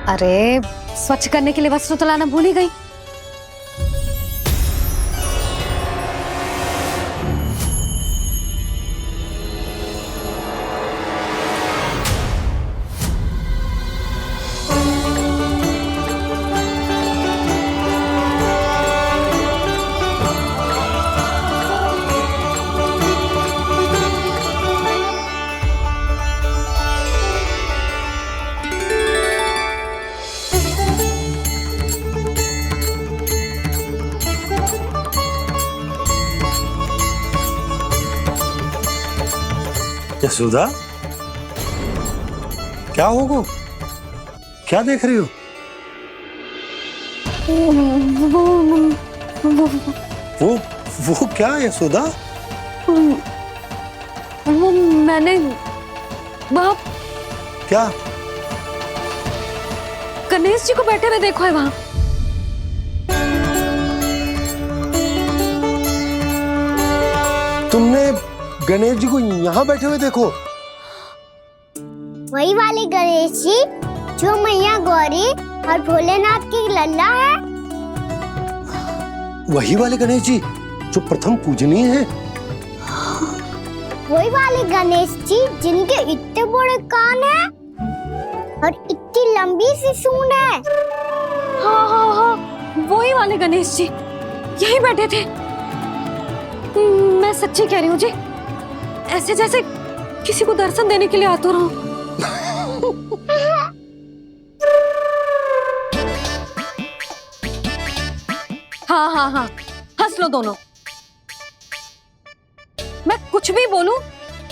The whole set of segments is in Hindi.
अरे स्वच्छ करने के लिए वस्त्र तो लाना भूल ही गई। यशोदा, क्या होगा? क्या देख रही हो? वो क्या यशोदा? वो मैंने बाप क्या? गणेश जी को बैठे हुए देखो है वहां। तुमने गणेश जी को यहाँ बैठे हुए देखो? वही वाले गणेश जी जो मैया गौरी और भोलेनाथ की लल्ला है। वही वाले गणेश जी जो प्रथम पूजनीय है। वही वाले गणेश जी जिनके इतने बड़े कान हैं और इतनी लंबी सी सूंड है। हाँ, वही वाले गणेश जी यही बैठे थे। मैं सच्ची कह रही हूँ जी, ऐसे जैसे किसी को दर्शन देने के लिए आतुर हूँ। हाँ, हंस लो दोनों। मैं कुछ भी बोलूं,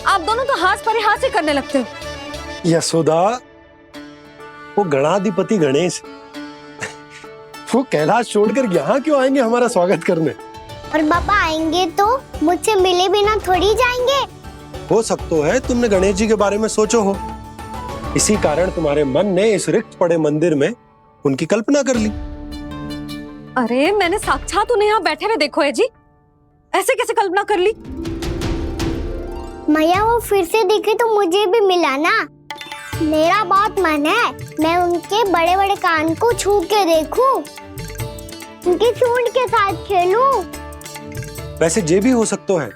आप दोनों तो हाथ परिहास ही करने लगते हो। यशोदा, वो गणाधिपति गणेश वो कैलाश छोड़कर यहाँ क्यों आएंगे हमारा स्वागत करने? और पापा आएंगे तो मुझसे मिले बिना थोड़ी जाएंगे। हो सकता है तुमने गणेश जी के बारे में सोचो हो, इसी कारण तुम्हारे मन ने इस रिक्त पड़े मंदिर में उनकी कल्पना कर ली। अरे मैंने साक्षात उन्हें यहाँ बैठे हुए देखो है जी, ऐसे कैसे कल्पना कर ली? मैया वो फिर से दिखे तो मुझे भी मिला ना। मेरा बहुत मन है मैं उनके बड़े बड़े कान को छू के देखूं, उनकी सूंड के साथ खेलूं। वैसे ये भी हो सकता है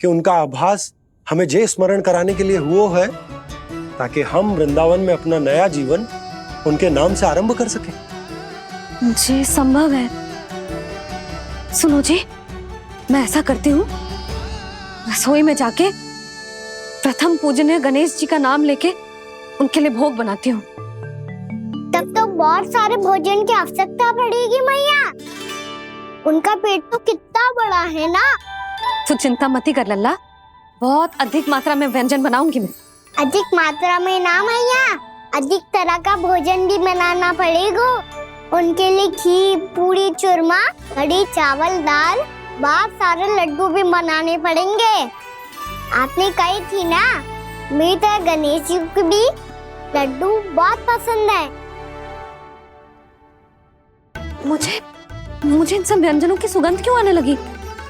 कि उनका आभास हमें जे स्मरण कराने के लिए हुआ है ताकि हम वृंदावन में अपना नया जीवन उनके नाम से आरंभ कर सके। जी संभव है। सुनो जी, मैं ऐसा करती हूँ, रसोई में जाके प्रथम पूजनीय गणेश जी का नाम लेके उनके लिए भोग बनाती हूँ। तब तो बहुत सारे भोजन की आवश्यकता पड़ेगी मैया। उनका पेट तो कितना बड़ा है ना। तू चिंता मत ही कर लल्ला, बहुत अधिक मात्रा में व्यंजन बनाऊंगी मैं। अधिक मात्रा में ना मैया, अधिक तरह का भोजन भी बनाना पड़ेगा। उनके लिए खीर, पूरी, चूरमा, कढ़ी, चावल, दाल, बहुत सारे लड्डू भी बनाने पड़ेंगे। आपने कही थी ना, मेरी तरह गणेश जी को भी लड्डू बहुत पसंद है। मुझे इन सब व्यंजनों की सुगंध क्यों आने लगी,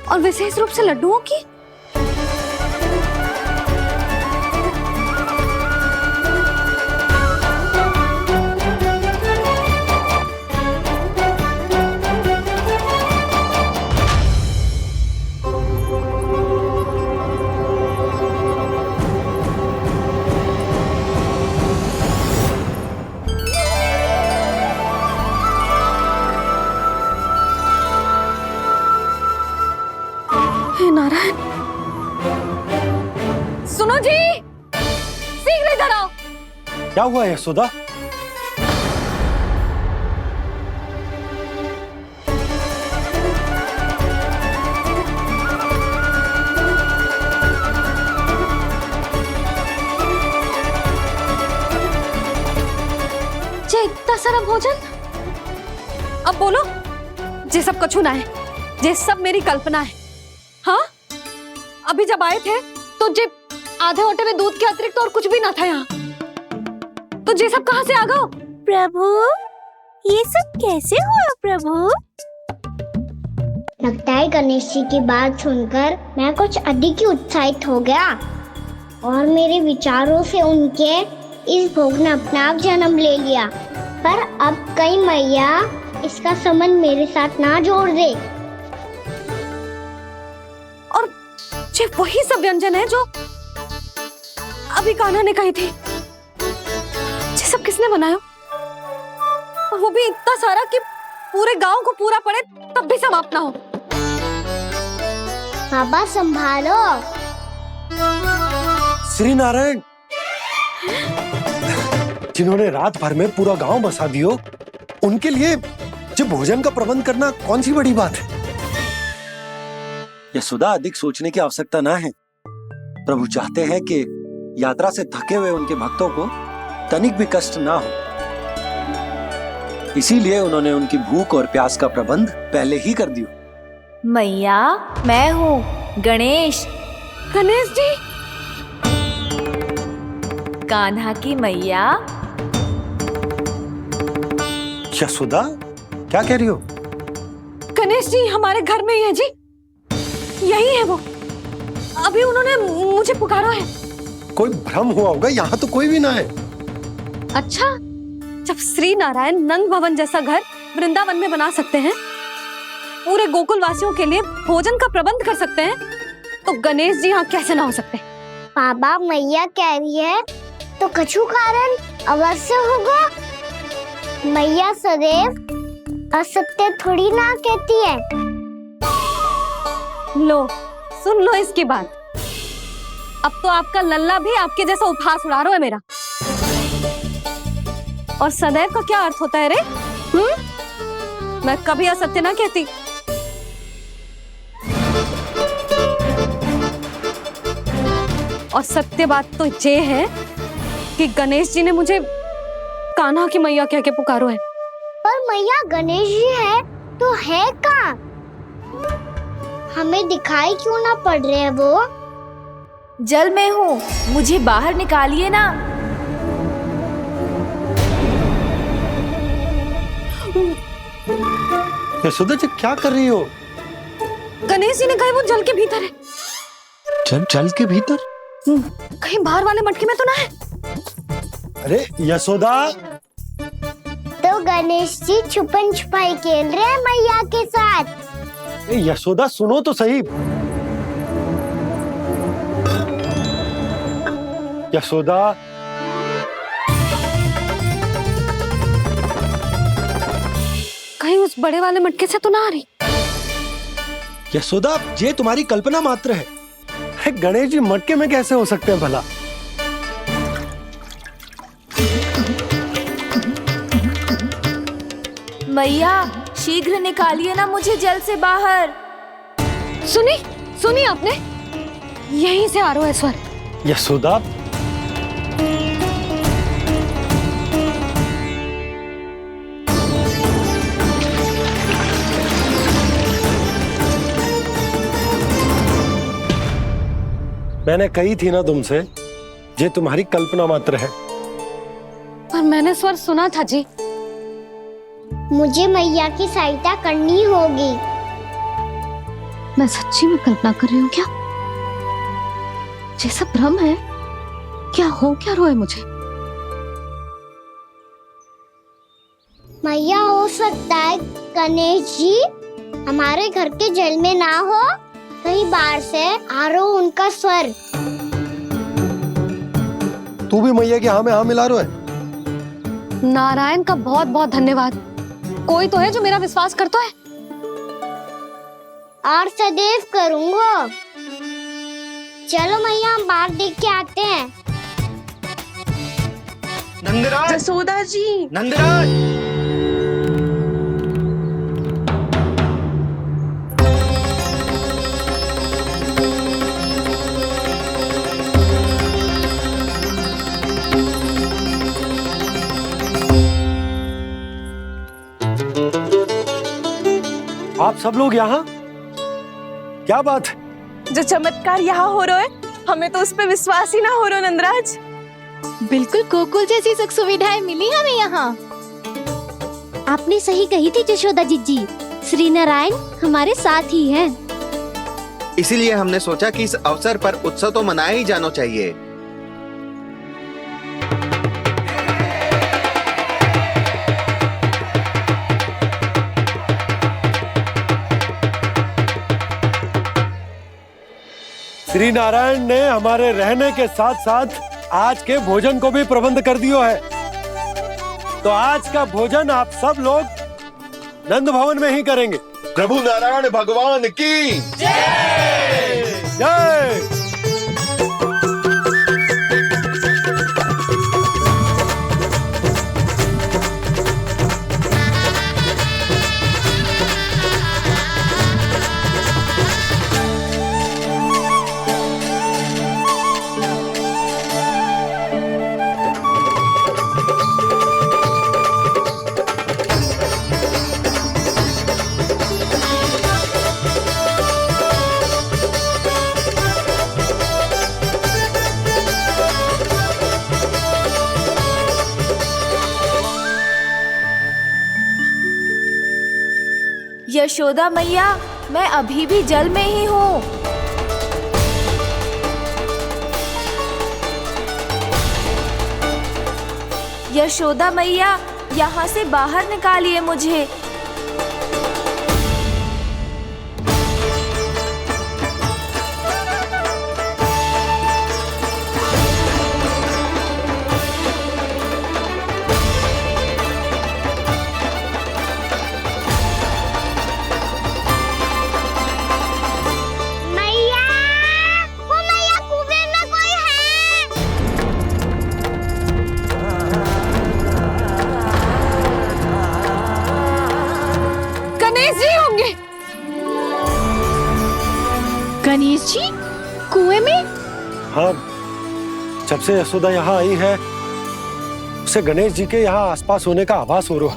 और विशेष रूप से लड्डुओं की? नारायण, सुनो जी, शीघ्र इधर आओ। क्या हुआ यशोदा? इतना सारा भोजन, अब बोलो, ये सब कछु ना है, ये सब मेरी कल्पना है। हाँ, अभी जब आए थे तो जे आधे ओटे में दूध के अतिरिक्त और कुछ भी ना था यहाँ, तो ये सब कहाँ से आ गया? प्रभु, ये सब कैसे हुआ प्रभु? लगता है गणेश जी की बात सुनकर मैं कुछ अधिक ही उत्साहित हो गया और मेरे विचारों से उनके इस भोग ने अपना आप जन्म ले लिया। पर अब कहीं मैया इसका संबंध मेरे साथ ना जोड़ दे। और ये वही सब व्यंजन है जो अभी कान्हा ने कही थी। ये सब किसने बनाया? और वो भी इतना सारा कि पूरे गांव को पूरा पड़े तब भी समाप्त ना हो। बाबा संभालो। श्री नारायण, जिन्होंने रात भर में पूरा गांव बसा दियो, उनके लिए जो भोजन का प्रबंध करना कौन सी बड़ी बात है। यशोदा, अधिक सोचने की आवश्यकता ना है। प्रभु चाहते हैं कि यात्रा से थके हुए उनके भक्तों को तनिक भी कष्ट ना हो, इसीलिए उन्होंने उनकी भूख और प्यास का प्रबंध पहले ही कर दिया। मैया, मैं हूँ गणेश। गणेश जी, कान्हा की मैया। यशोदा, क्या कह रही हो? गणेश जी हमारे घर में ही है जी, यही है वो। अभी उन्होंने मुझे पुकारा है। कोई भ्रम हुआ होगा, यहाँ तो कोई भी ना है। अच्छा, जब श्री नारायण नंद भवन जैसा घर वृंदावन में बना सकते हैं, पूरे गोकुल वासियों के लिए भोजन का प्रबंध कर सकते हैं, तो गणेश जी यहाँ कैसे ना हो सकते? बाबा मैया कह रही है तो कछु कारण अवश्य होगा। मैया सदैव असत्य थोड़ी ना कहती है। लो, सुन लो इसकी बात। अब तो आपका लल्ला भी आपके जैसा उपहास उड़ा रहा है मेरा। और सदैव का क्या अर्थ होता है रे? मैं कभी असत्य ना कहती। और सत्य बात तो ये है कि गणेश जी ने मुझे कान्हा की मैया कह के पुकारो है। पर मैया गणेश जी है तो है कहाँ? हमें दिखाई क्यों ना पड़ रहे हैं वो? जल में हूँ, मुझे बाहर निकालिए ना। यशोदा जी, क्या कर रही हो? गणेश जी ने कहा वो जल के भीतर है। जल के भीतर? कहीं बाहर वाले मटके में तो ना है? अरे यशोदा! तो गणेश जी छुपन छुपाई खेल रहे हैं मैया के साथ। यशोदा, सुनो तो सही। यशोदा, कहीं उस बड़े वाले मटके से तो ना आ रही? यशोदा, ये तुम्हारी कल्पना मात्र है। गणेश जी मटके में कैसे हो सकते हैं भला? मैया, शीघ्र निकालिए ना मुझे जल से बाहर। सुनी आपने? यहीं से आ रहा है स्वर। यशोदा, मैंने कही थी ना तुमसे, ये तुम्हारी कल्पना मात्र है। पर मैंने स्वर सुना था जी। मुझे मैया की सहायता करनी होगी। मैं सच्ची में कल्पना कर रही हूँ क्या? ये सब भ्रम है क्या? हो क्या रहा है मुझे? मैया, हो सकता है गणेश जी हमारे घर के जल में ना हो, कहीं बाहर से आ रहा हो उनका स्वर। तू भी मैया के हाँ में हाँ मिला रहा है। नारायण का बहुत बहुत धन्यवाद। कोई तो है जो मेरा विश्वास करता है। और सदैव करूंगा। चलो मैया, हम बाहर देख के आते हैं। नंदराज, जसोदा जी। नंदराज, आप सब लोग यहाँ? क्या बात है? जो चमत्कार यहाँ हो रहा है, हमें तो उस पे विश्वास ही ना हो रहा नंदराज। बिल्कुल गोकुल जैसी सुख सुविधाएं मिली हमें यहाँ। आपने सही कही थी यशोदा जीजी, श्री नारायण हमारे साथ ही हैं। इसीलिए हमने सोचा कि इस अवसर पर उत्सव तो मनाया ही जाना चाहिए। श्री नारायण ने हमारे रहने के साथ साथ आज के भोजन को भी प्रबंध कर दियो है। तो आज का भोजन आप सब लोग नंद भवन में ही करेंगे। प्रभु नारायण भगवान की जय जय। यशोदा मैया, मैं अभी भी जल में ही हूँ। यशोदा मैया, यहाँ से बाहर निकालिए मुझे। गणेश जी कुएं में? हाँ, जब से यशोदा यहाँ आई है उसे गणेश जी के यहाँ आसपास होने का आभास हो रहा।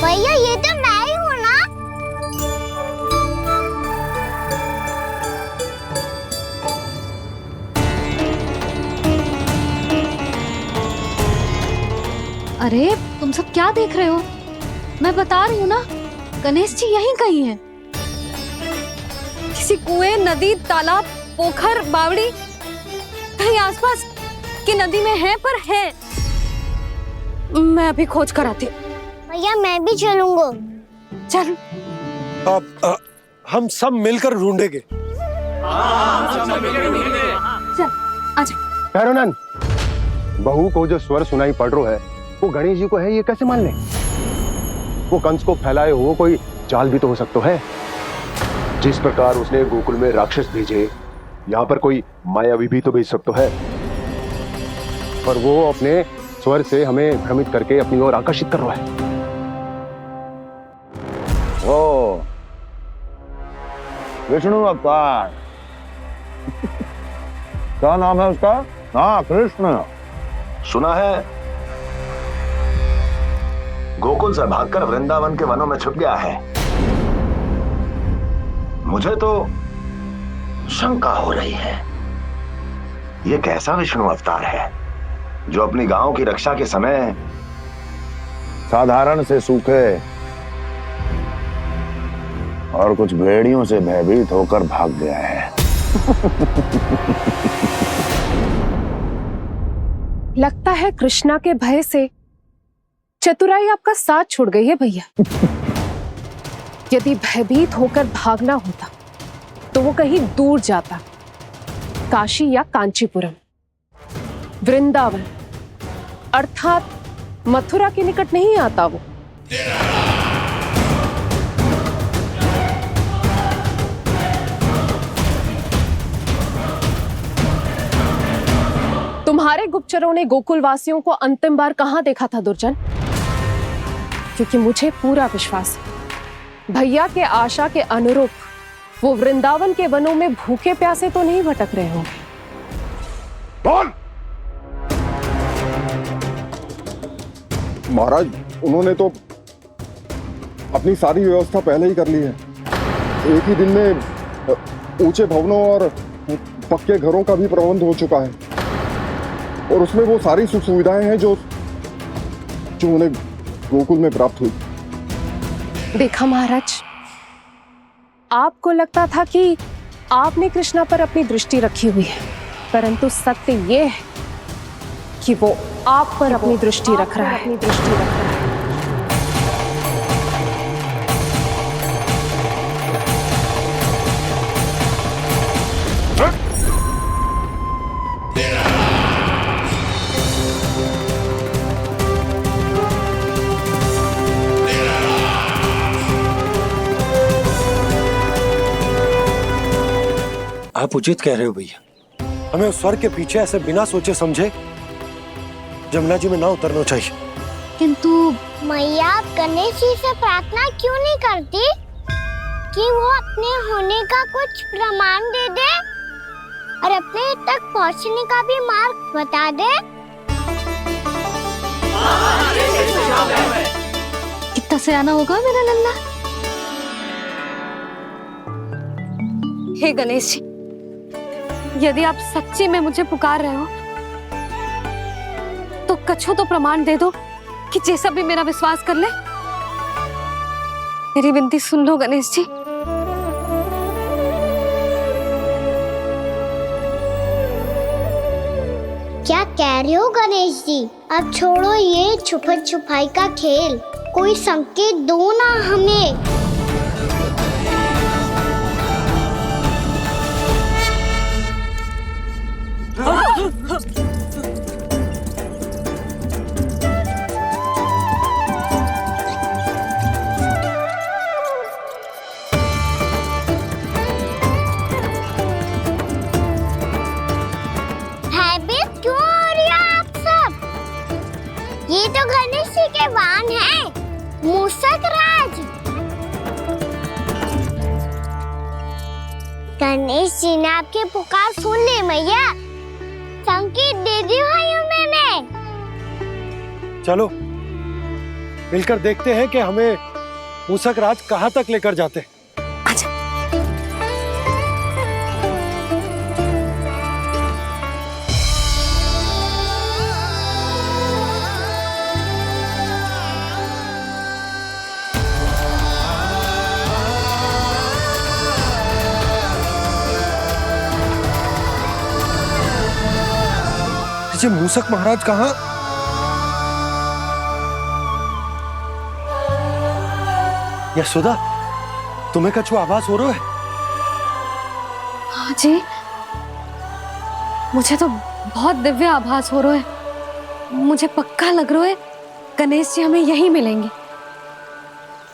भैया ये तो मैं ही हूँ ना। अरे तुम सब क्या देख रहे हो? मैं बता रही हूँ ना, गणेश जी यहीं कहीं हैं। किसी कुएं, नदी, तालाब, पोखर, बावड़ी कहीं आसपास की नदी में है, पर है। मैं अभी खोज कर आती हूँ। भैया मैं भी चलूंगा। चल। अब हम सब मिलकर ढूंढेंगे। चल आजा। भैरवनंद, बहू को जो स्वर सुनाई पड़ रहा है वो गणेश जी को है, ये कैसे मान ले? वो कंस को फैलाए हुए कोई जाल भी तो हो सकता है। जिस प्रकार उसने गोकुल में राक्षस भेजे, यहाँ पर कोई मायावी भी तो भेज सकता है। और वो अपने स्वर से हमें भ्रमित करके अपनी ओर आकर्षित कर रहा है। ओ विष्णु अवतार। क्या नाम है उसका? हाँ, कृष्ण। सुना है गोकुल से भागकर वृंदावन के वनों में छुप गया है। मुझे तो शंका हो रही है, ये कैसा विष्णु अवतार है जो अपनी गांव की रक्षा के समय साधारण से सूखे और कुछ भेड़ियों से भयभीत होकर भाग गया है। लगता है कृष्णा के भय से चतुराई आपका साथ छोड़ गई है भैया। यदि भयभीत होकर भागना होता तो वो कहीं दूर जाता, काशी या कांचीपुरम, वृंदावन अर्थात मथुरा के निकट नहीं आता वो। तुम्हारे गुप्तचरों ने गोकुल वासियों को अंतिम बार कहां देखा था दुर्जन? क्योंकि मुझे पूरा विश्वास है भैया के आशा के अनुरूप वो वृंदावन के वनों में भूखे प्यासे तो नहीं भटक रहे होंगे। कौन? महाराज, उन्होंने तो अपनी सारी व्यवस्था पहले ही कर ली है। एक ही दिन में ऊंचे भवनों और पक्के घरों का भी प्रबंध हो चुका है, और उसमें वो सारी सुख सुविधाएं हैं जो उन्हें गोकुल में प्राप्त हुई। देखा महाराज, आपको लगता था कि आपने कृष्णा पर अपनी दृष्टि रखी हुई है, परंतु सत्य ये है कि वो आप पर अपनी दृष्टि रख रहा है। आप उचित कह रहे हो भैया, हमें उस स्वर के पीछे ऐसे बिना सोचे समझे जमुना जी में ना उतरना चाहिए। किंतु मैया, आप गणेश जी से प्रार्थना क्यों नहीं करती कि वो अपने होने का कुछ प्रमाण दे दे और अपने तक पहुंचने का भी मार्ग बता दे? कितना सयाना होगा मेरा लल्ला। हे गणेश जी, यदि आप सच्ची में मुझे पुकार रहे हो तो कछु तो प्रमाण दे दो कि जैसा भी मेरा विश्वास कर ले। मेरी विनती सुन लो गणेश जी। क्या कह रहे हो गणेश जी? अब छोड़ो ये छुपन छुपाई का खेल, कोई संकेत दो ना हमें। भयभीत क्यों हो रही हो आप सब? ये तो गणेश जी के वाहन हैं, मूषक राज। गणेश जी ने आपकी पुकार सुन ली मैया, संकेत दे दी भाइयों मैंने। चलो मिलकर देखते हैं कि हमें मूषक राज कहाँ तक लेकर जाते हैं। जी मूषक महाराज कहाँ? यशोदा, तुम्हें कछु आभास हो रहा है? हाँ जी, मुझे तो बहुत दिव्य आभास हो रहा है। मुझे पक्का लग रहा है गणेश जी हमें यहीं मिलेंगे।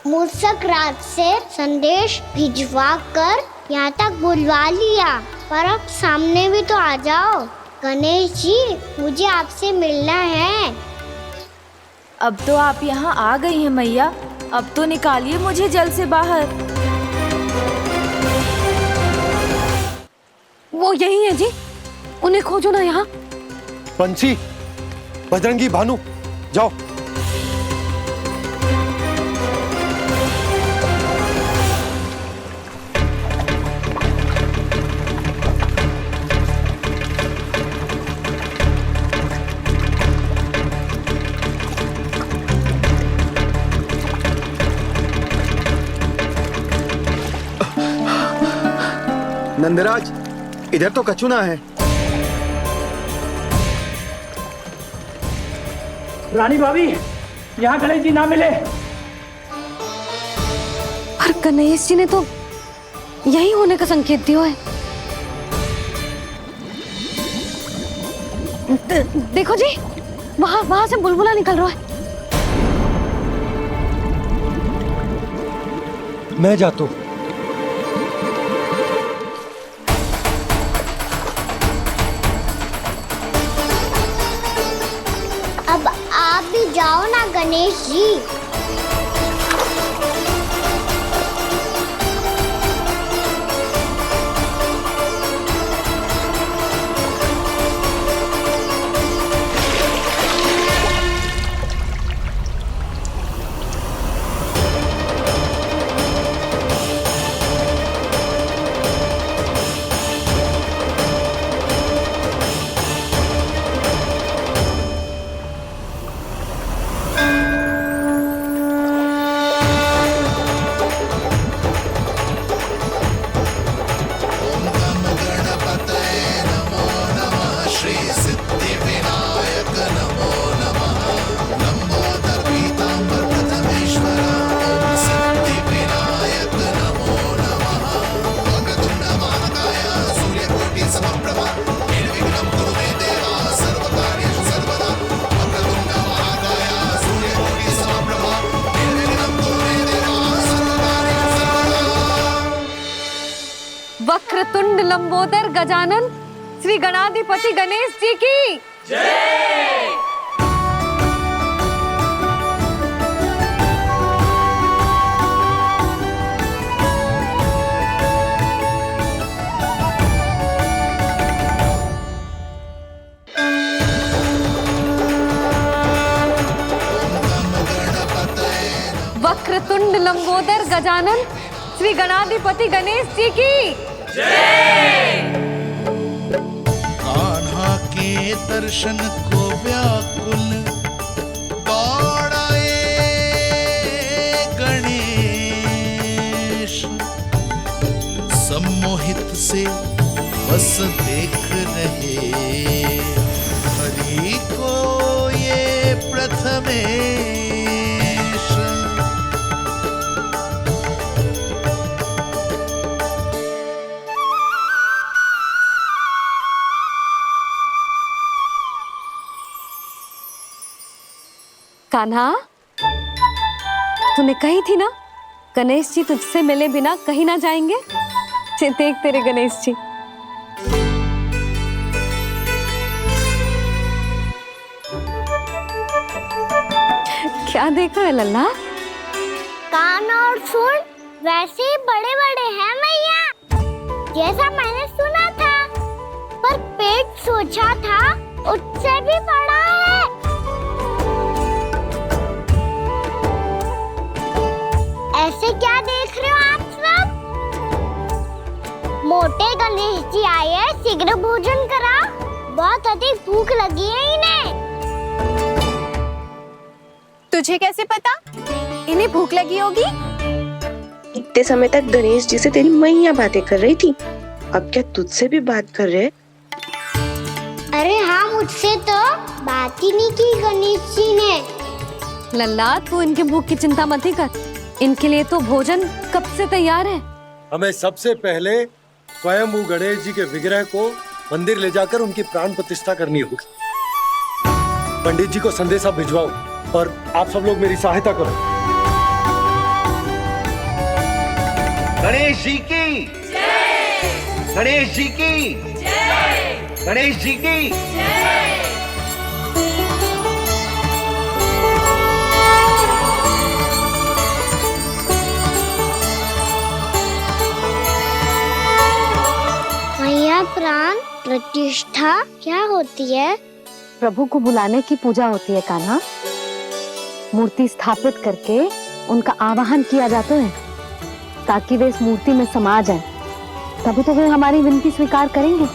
मूषक राज से संदेश भिजवा कर यहाँ तक बुलवा लिया, पर अब सामने भी तो आ जाओ। गणेश जी, मुझे आपसे मिलना है। अब तो आप यहाँ आ गई हैं मैया, अब तो निकालिए मुझे जल से बाहर। वो यही है जी, उन्हें खोजो ना यहाँ। बंसी, बजरंगी, भानु, जाओ। नंदराज, इधर तो कछु ना है। रानी भाभी, यहाँ गणेश जी ना मिले। पर गणेश जी ने तो यही होने का संकेत दिया है। देखो जी, वहां से बुलबुला निकल रहा है। मैं जाता हूं। अब आप भी जाओ ना गणेश जी। वक्रतुंड लंबोदर गजानन श्री गणाधिपति गणेश जी की जय। वक्रतुंड लंबोदर गजानन श्री गणाधिपति गणेश जी की जय। कान्हा के दर्शन को व्याकुल दौड़ाए गणेश, सम्मोहित से बस देख रहे हरि को ये प्रथमेश। कान्हा, तूने कही थी ना गणेश जी तुझसे मिले बिना कहीं ना जाएंगे। देख तेरे गणेश जी। क्या देखा है लल्ला? कान और सुन वैसे ही बड़े बड़े हैं मैया, जैसा मैंने सुना था, पर पेट सोचा था उससे भी बड़ा है। ऐसे क्या देख रहे हो आप सब? मोटे गणेश जी आए हैं, शीघ्र भोजन करा, बहुत अधिक भूख लगी है इन्हें। तुझे कैसे पता इन्हें भूख लगी होगी? इतने समय तक गणेश जी से तेरी मैया बातें कर रही थी, अब क्या तुझसे भी बात कर रहे? अरे हाँ, मुझसे तो बात ही नहीं की गणेश जी ने। लल्ला, तू इनके भूख की चिंता मत ही कर, इनके लिए तो भोजन कब से तैयार है। हमें सबसे पहले स्वयं गणेश जी के विग्रह को मंदिर ले जाकर उनकी प्राण प्रतिष्ठा करनी होगी। पंडित जी को संदेशा भिजवाओ और आप सब लोग मेरी सहायता करो। गणेश जी की जय। गणेश जी की जय। गणेश जी की जय। मैया, प्राण प्रतिष्ठा क्या होती है? प्रभु को बुलाने की पूजा होती है कान्हा। मूर्ति स्थापित करके उनका आवाहन किया जाता है ताकि वे इस मूर्ति में समा जाएं। तभी तो वे हमारी विनती स्वीकार करेंगे।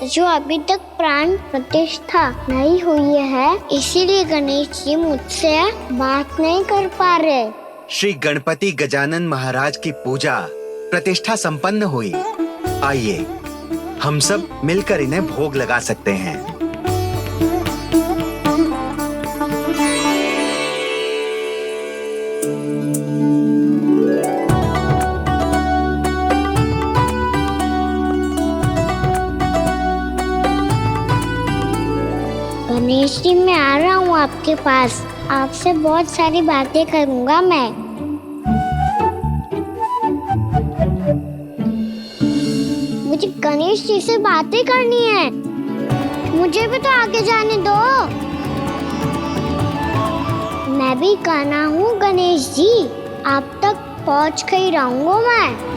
जो अभी तक प्राण प्रतिष्ठा नहीं हुई है, इसीलिए गणेश जी मुझसे बात नहीं कर पा रहे। श्री गणपति गजानन महाराज की पूजा प्रतिष्ठा संपन्न हुई। आइए हम सब मिलकर इन्हें भोग लगा सकते हैं। गणेश जी, मैं आ रहा हूँ आपके पास, आपसे बहुत सारी बातें करूँगा मैं। मुझे गणेश जी से बातें करनी है, मुझे भी तो आगे जाने दो। मैं भी कान्हा हूँ गणेश जी, आप तक पहुँच कर ही रहूँगा मैं।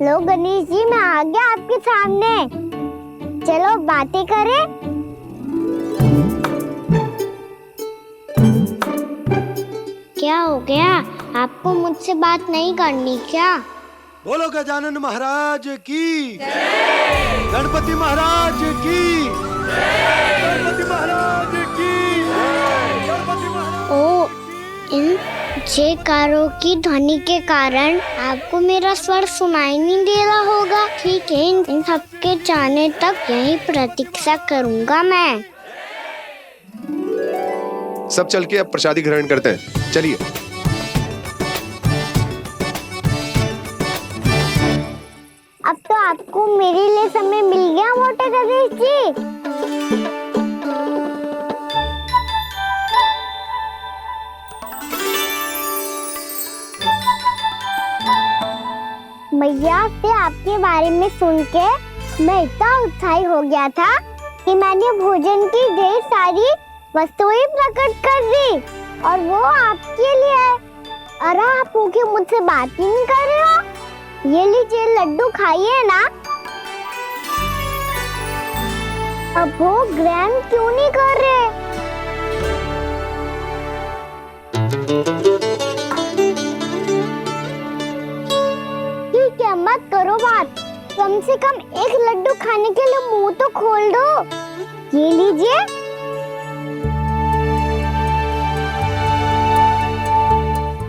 लो गणेश जी, मैं आ गया आपके सामने, चलो बातें करें। क्या हो गया, आपको मुझसे बात नहीं करनी क्या? बोलो गजानन महाराज की जय। गणपति महाराज की जय। गणपति महाराज की जय। गणपति महाराज। ओ, इन जयकारों की ध्वनि के कारण आपको मेरा स्वर सुनाई नहीं दे रहा होगा। ठीक है, इन सबके जाने तक यही प्रतीक्षा करूंगा मैं। सब चल के अब प्रसादी ग्रहण करते हैं, चलिए। अब तो आपको मेरे लिए समय मिल गया मोटे गणेश जी। मैया से आपके बारे में सुन के मैं इतना उत्साही हो गया था कि मैंने भोजन की ढेर सारी वस्तुएं प्रकट कर दी और वो आपके लिए। अरे आप भूखे मुझसे बात ही नहीं कर रहे हो। ये लीजिए लड्डू खाइए ना। अब वो ग्रैंड क्यों नहीं कर रहे? ठीक है, मत करो बात। कम से कम एक लड्डू खाने के लिए मुंह तो खोल दो। ये लीजिए।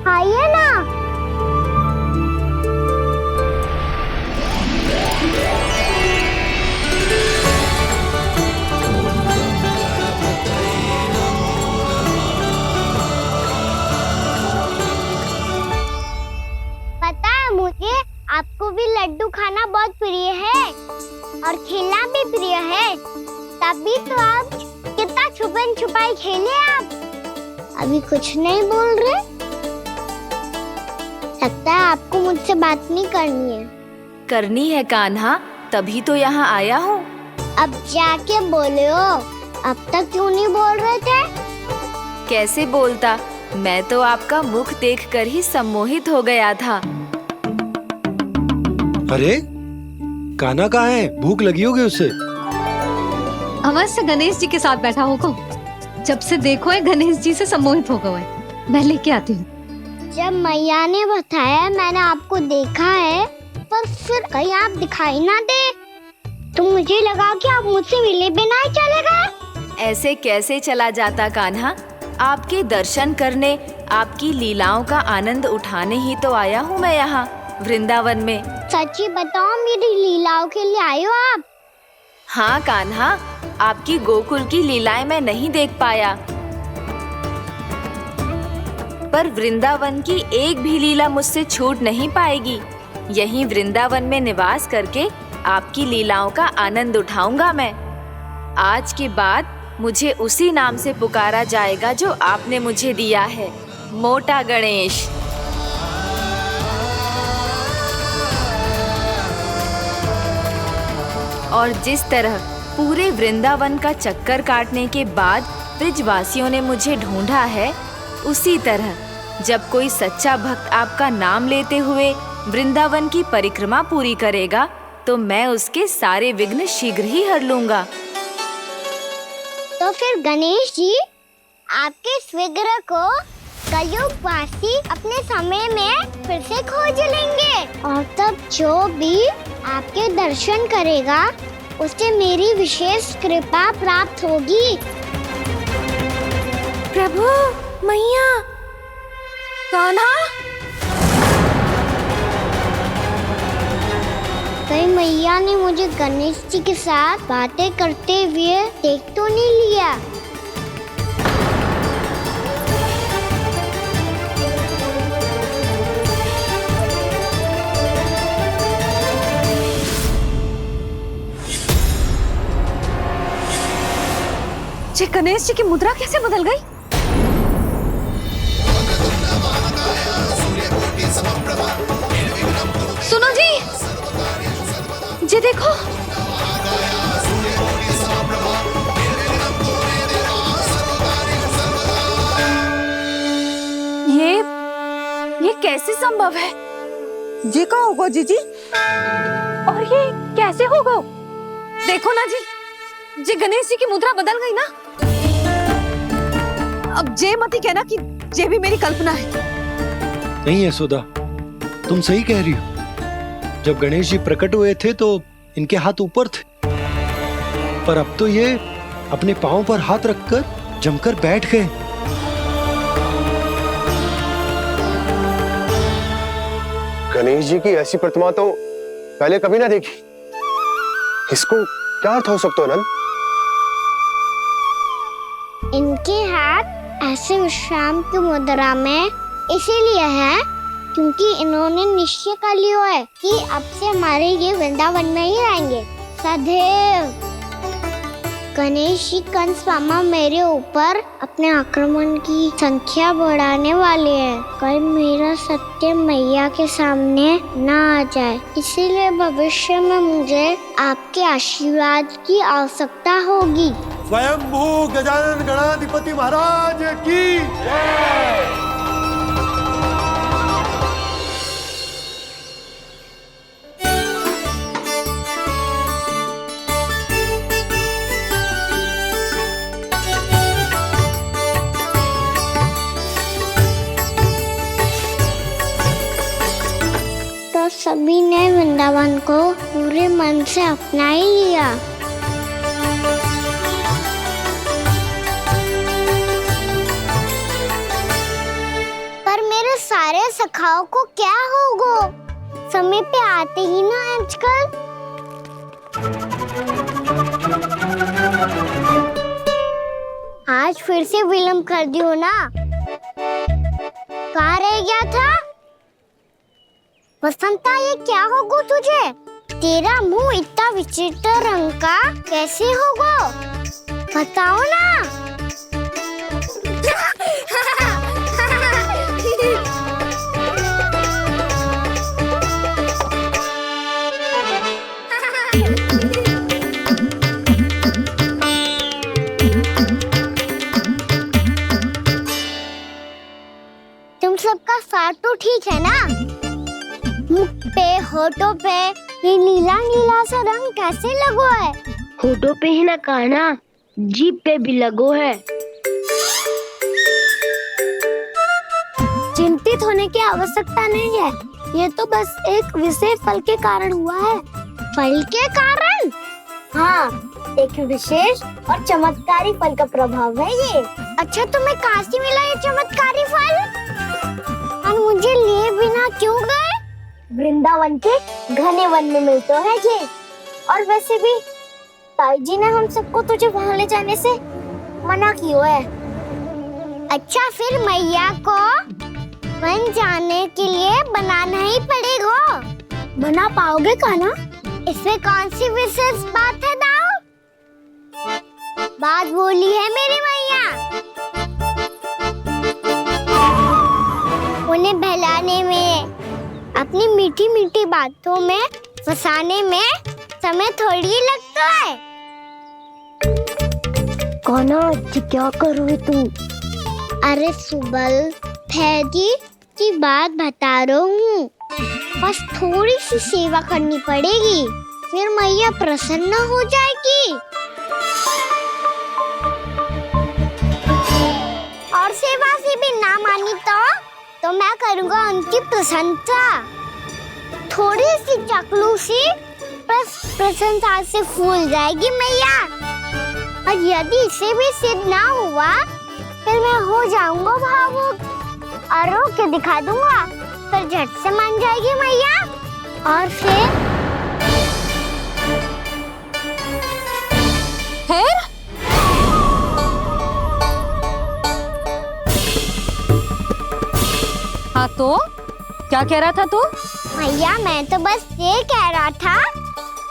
खाइए ना। पता है मुझे आपको भी लड्डू खाना बहुत प्रिय है और खेलना भी प्रिय है। तभी तो आप कितना छुपन छुपाई खेले। आप अभी कुछ नहीं बोल रहे। लगता है आपको मुझसे बात नहीं करनी है। करनी है कान्हा, तभी तो यहाँ आया हूँ। अब जाके बोले हो। अब तक क्यों नहीं बोल रहे थे? कैसे बोलता, मैं तो आपका मुख देखकर ही सम्मोहित हो गया था। अरे कान्हा कहाँ है? भूख लगी होगी उससे। अवश्य गणेश जी के साथ बैठा होगा। जब से देखो है गणेश जी से सम्मोहित हो गए। मैं लेके आती हूँ। जब मैया ने बताया मैंने आपको देखा है, पर फिर कहीं आप दिखाई ना दे तो मुझे लगा कि आप मुझसे मिले बिना ही चले गए। ऐसे कैसे चला जाता कान्हा? आपके दर्शन करने, आपकी लीलाओं का आनंद उठाने ही तो आया हूँ मैं यहाँ वृंदावन में। सच्ची बताओ, मेरी लीलाओं के लिए आए हो आप? हाँ कान्हा, आपकी गोकुल की लीलाएं मैं नहीं देख पाया, पर वृंदावन की एक भी लीला मुझसे छूट नहीं पाएगी। यहीं वृंदावन में निवास करके आपकी लीलाओं का आनंद उठाऊंगा मैं। आज के बाद मुझे उसी नाम से पुकारा जाएगा जो आपने मुझे दिया है, मोटा गणेश। और जिस तरह पूरे वृंदावन का चक्कर काटने के बाद ब्रिजवासियों ने मुझे ढूंढा है, उसी तरह जब कोई सच्चा भक्त आपका नाम लेते हुए वृंदावन की परिक्रमा पूरी करेगा तो मैं उसके सारे विघ्न शीघ्र ही हर लूंगा। तो फिर गणेश जी, आपके इस विग्रह को कलयुगवासी अपने समय में फिर से खोज लेंगे और तब जो भी आपके दर्शन करेगा उसे मेरी विशेष कृपा प्राप्त होगी। प्रभु, मैया, कान्हा, कहीं मैया ने मुझे गणेश जी के साथ बातें करते हुए देख तो नहीं लिया? ये गणेश जी की मुद्रा कैसे बदल गई? सुनो जी, ये देखो। ये कैसे संभव है? ये का होगा जीजी? और ये कैसे होगा? देखो ना जी, ये गणेश जी की मुद्रा बदल गई ना। अब जे मत ही कहना कि ये भी मेरी कल्पना है। नहीं यशोदा, तुम सही कह रही हो। जब गणेश जी प्रकट हुए थे तो इनके हाथ ऊपर थे, पर अब तो ये अपने पांव पर हाथ रखकर जमकर बैठ गए। गणेश जी की ऐसी प्रतिमा तो पहले कभी ना देखी। इसको क्या अर्थ हो सकता है नंद? इनके हाथ ऐसे विश्राम की मुद्रा में इसीलिए है क्योंकि इन्होंने निश्चय कर लिया है कि अब से हमारे ये वृंदावन में ही रहेंगे सदैव। गणेश जी कंस मामा मेरे ऊपर अपने आक्रमण की संख्या बढ़ाने वाले हैं। कल मेरा सत्य मैया के सामने ना आ जाए, इसीलिए भविष्य में मुझे आपके आशीर्वाद की आवश्यकता होगी। स्वयंभू गजानन गणाधिपति महाराज की जय। तो सभी ने वृंदावन को पूरे मन से अपना ही लिया। पर मेरे सारे सखाओं को क्या होगा? समय पे आते ही ना आजकल। आज फिर से विलम्ब कर दियो ना। कहाँ रह गया था? वसंता, ये क्या होगा तुझे? तेरा मुंह इतना विचित्र रंग का कैसे होगा? बताओ ना। तुम सबका साथ तो ठीक है ना? मुख पे, होठों पे ये नीला नीला सा रंग कैसे लगो है? होठों पे ही ना कहना, जीभ पे भी लगो है। चिंतित होने की आवश्यकता नहीं है, ये तो बस एक विशेष फल के कारण हुआ है। फल के कारण? हाँ, एक विशेष और चमत्कारी फल का प्रभाव है ये। अच्छा, तुम्हें कहाँ से मिला ये चमत्कारी फल? और मुझे लिए बिना क्यों गए? वृंदावन के घने वन में मिलते हैं ये। और वैसे भी ताई जी ने हम सबको तुझे वहाँ ले जाने से मना किया है। अच्छा, फिर मैया को वन जाने के लिए बनाना ही पड़ेगा। बना पाओगे का ना? इसमें कौन सी विशेष बात है दाऊ? बात बोली है मेरी मैया। उन्हें बहलाने में, अपनी मीठी मीठी बातों में फंसाने में समय थोड़ी लगता है। कौना क्या करोगे तुम? अरे सुबल, फैजी की बात बता रहा हूँ। बस थोड़ी सी सेवा करनी पड़ेगी, फिर मैया प्रसन्न हो जाएगी। और सेवा से भी ना मानी तो मैं करूँगा उनकी प्रशंसा। थोड़ी सी चाकलूसी बस प्रशंसा से फूल जाएगी मैया। और यदि इसे भी सिद्ध ना हुआ, फिर मैं हो जाऊंगा भावुक और रो के दिखा दूंगा, फिर झट से मान जाएगी मैया। और फिर हाँ, तो क्या कह रहा था तू? मैया, मैं तो बस ये कह रहा था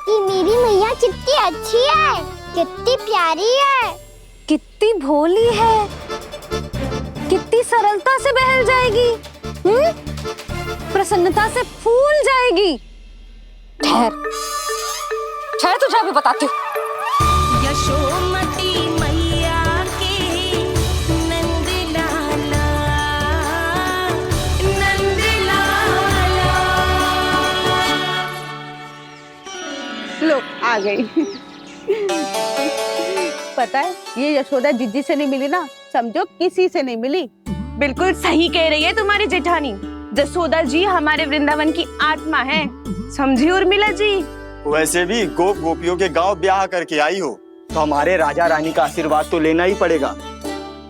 कि मेरी मैया कितनी अच्छी है, कितनी प्यारी है, कितनी भोली है, कितनी सरलता से बहल जाएगी, प्रसन्नता से फूल जाएगी। ठहर ठहर, तुझे अभी बताती हूँ। यशोमती मैया के नंद लाला, नंद लाला। लो, आ गई। पता है, ये यशोदा जिज्जी से नहीं मिली ना, समझो किसी से नहीं मिली। बिल्कुल सही कह रही है तुम्हारी जेठानी। जसोदा जी हमारे वृंदावन की आत्मा है, समझी उर्मिला जी। वैसे भी गोप गोपियों के गांव ब्याह करके आई हो, तो हमारे राजा रानी का आशीर्वाद तो लेना ही पड़ेगा।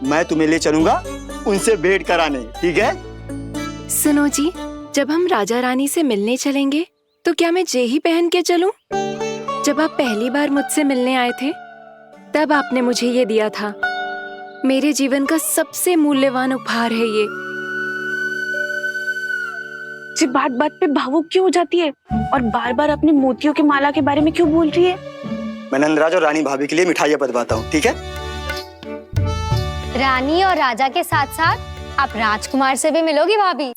मैं तुम्हें ले चलूंगा उनसे भेंट कराने, ठीक है? सुनो जी, जब हम राजा रानी से मिलने चलेंगे तो क्या मैं जे ही पहन के चलूं? जब आप पहली बार मुझसे मिलने आए थे, तब आपने मुझे ये दिया था। मेरे जीवन का सबसे मूल्यवान उपहार है ये। जी, बात बात पे भावुक क्यों हो जाती है और बार बार अपनी मोतियों की माला के बारे में क्यों बोल रही है? मैं नंदराज और रानी भाभी के लिए मिठाइयाँ बंटवाता हूँ, ठीक है? रानी और राजा के साथ साथ आप राजकुमार से भी मिलोगी भाभी।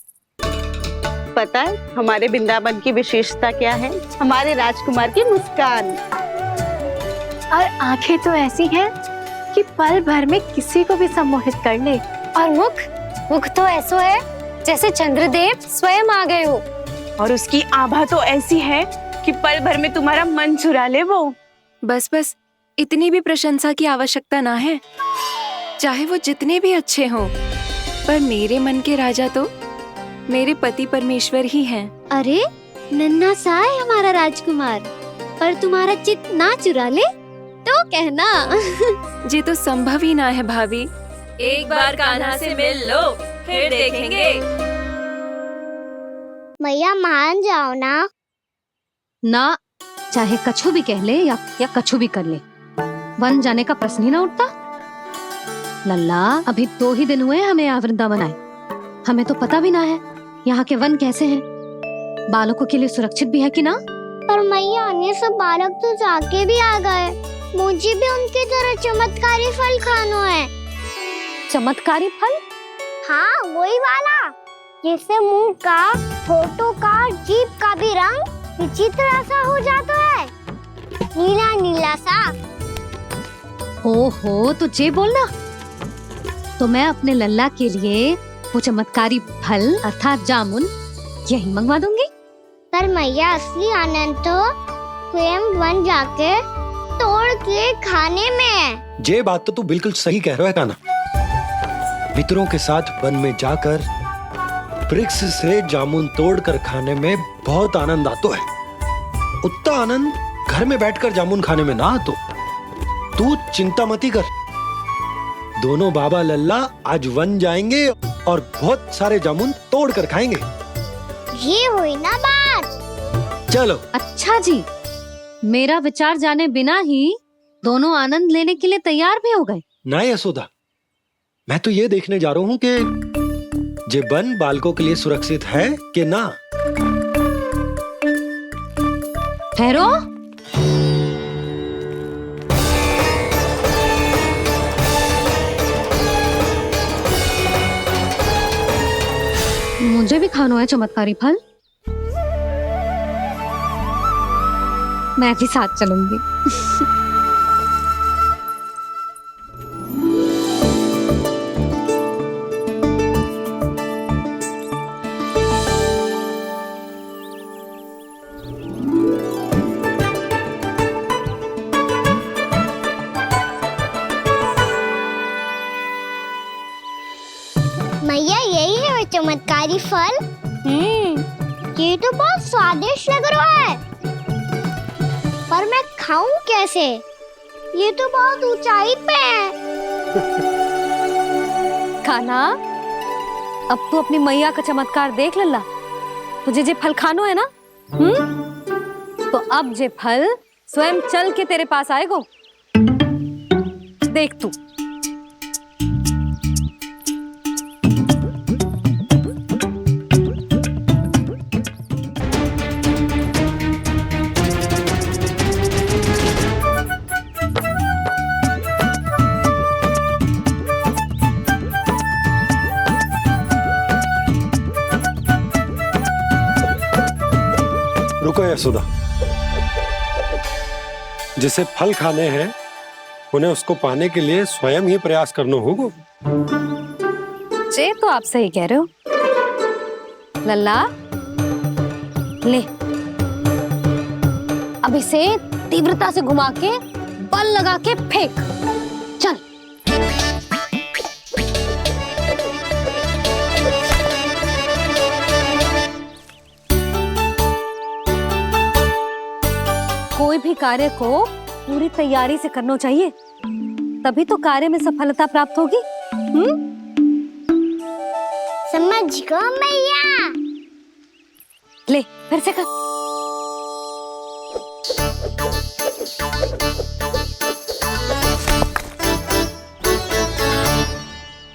पता है हमारे वृंदावन की विशेषता क्या है? हमारे राजकुमार की मुस्कान। और आंखें तो ऐसी हैं कि पल भर में किसी को भी सम्मोहित कर ले। और मुख तो ऐसा है जैसे चंद्रदेव स्वयं आ गए हो। और उसकी आभा तो ऐसी है कि पल भर में तुम्हारा मन चुरा ले वो। बस बस, इतनी भी प्रशंसा की आवश्यकता ना है। चाहे वो जितने भी अच्छे हों, पर मेरे मन के राजा तो मेरे पति परमेश्वर ही हैं। अरे नन्हा सा है हमारा राजकुमार, पर तुम्हारा चित्त ना चुरा ले तो कहना। ये तो संभव ही ना है भाभी। एक बार कान्हा से मिल लो, फिर देखेंगे। मैया मान जाओ ना। ना, चाहे कछु भी कह ले या कछु भी कर ले, वन जाने का प्रश्न ही ना उठता। लल्ला, अभी 2 ही दिन हुए हमें यहाँ वृंदावन आए। हमें तो पता भी ना है यहाँ के वन कैसे हैं, बालकों के लिए सुरक्षित भी है कि ना। पर मैया अन्य सब बालक तो जाके भी आ गए। मुझे भी उनके तरह चमत्कारी फल खाना है। चमत्कारी फल? हाँ, वही वाला जिससे मुंह का, होठों का, जीभ का भी रंग विचित्र सा हो जाता है, नीला नीला सा। हो तो जे बोलना। तो मैं अपने लल्ला के लिए वो चमत्कारी फल अर्थात जामुन यही मंगवा दूंगी। पर मैया असली आनंद तो स्वयं वन जाके तोड़ के खाने में है। ये बात तो तू बिल्कुल सही कह रहा है कान्हा। मित्रों के साथ वन में जाकर वृक्ष से जामुन तोड़कर खाने में बहुत आनंद आता है। उतना आनंद घर में बैठकर जामुन खाने में ना आतो। तू चिंता मती कर, दोनों बाबा लल्ला आज वन जाएंगे और बहुत सारे जामुन तोड़कर खाएंगे। ये हुई ना बात। चलो। अच्छा जी, मेरा विचार जाने बिना ही दोनों आनंद लेने के लिए तैयार भी हो गए। ना यशोदा, मैं तो ये देखने जा रहा हूँ कि जे वन बालकों के लिए सुरक्षित है कि ना। ठहरो। मुझे भी खाना है चमत्कारी फल। मैं भी साथ चलूंगी। मैया यही है वो चमत्कारी फल। ये तो बहुत स्वादिष्ट लग रहा है, पर मैं खाऊं कैसे? ये तो बहुत ऊंचाई पे है। खाना, अब तू अपनी मैया का चमत्कार देख लल्ला। तुझे जे फल खानो है ना, तो अब जे फल स्वयं चल के तेरे पास आएगो। देख तू। रुको यशोदा, जिसे फल खाने हैं उन्हें उसको पाने के लिए स्वयं ही प्रयास करना होगा। जे तो आप सही कह रहे हो लल्ला। ले, अब इसे तीव्रता से घुमा के बल लगा के फेंक। चल। कोई भी कार्य को पूरी तैयारी से करना चाहिए, तभी तो कार्य में सफलता प्राप्त होगी। समझ गो मैया। ले, फिर से कर।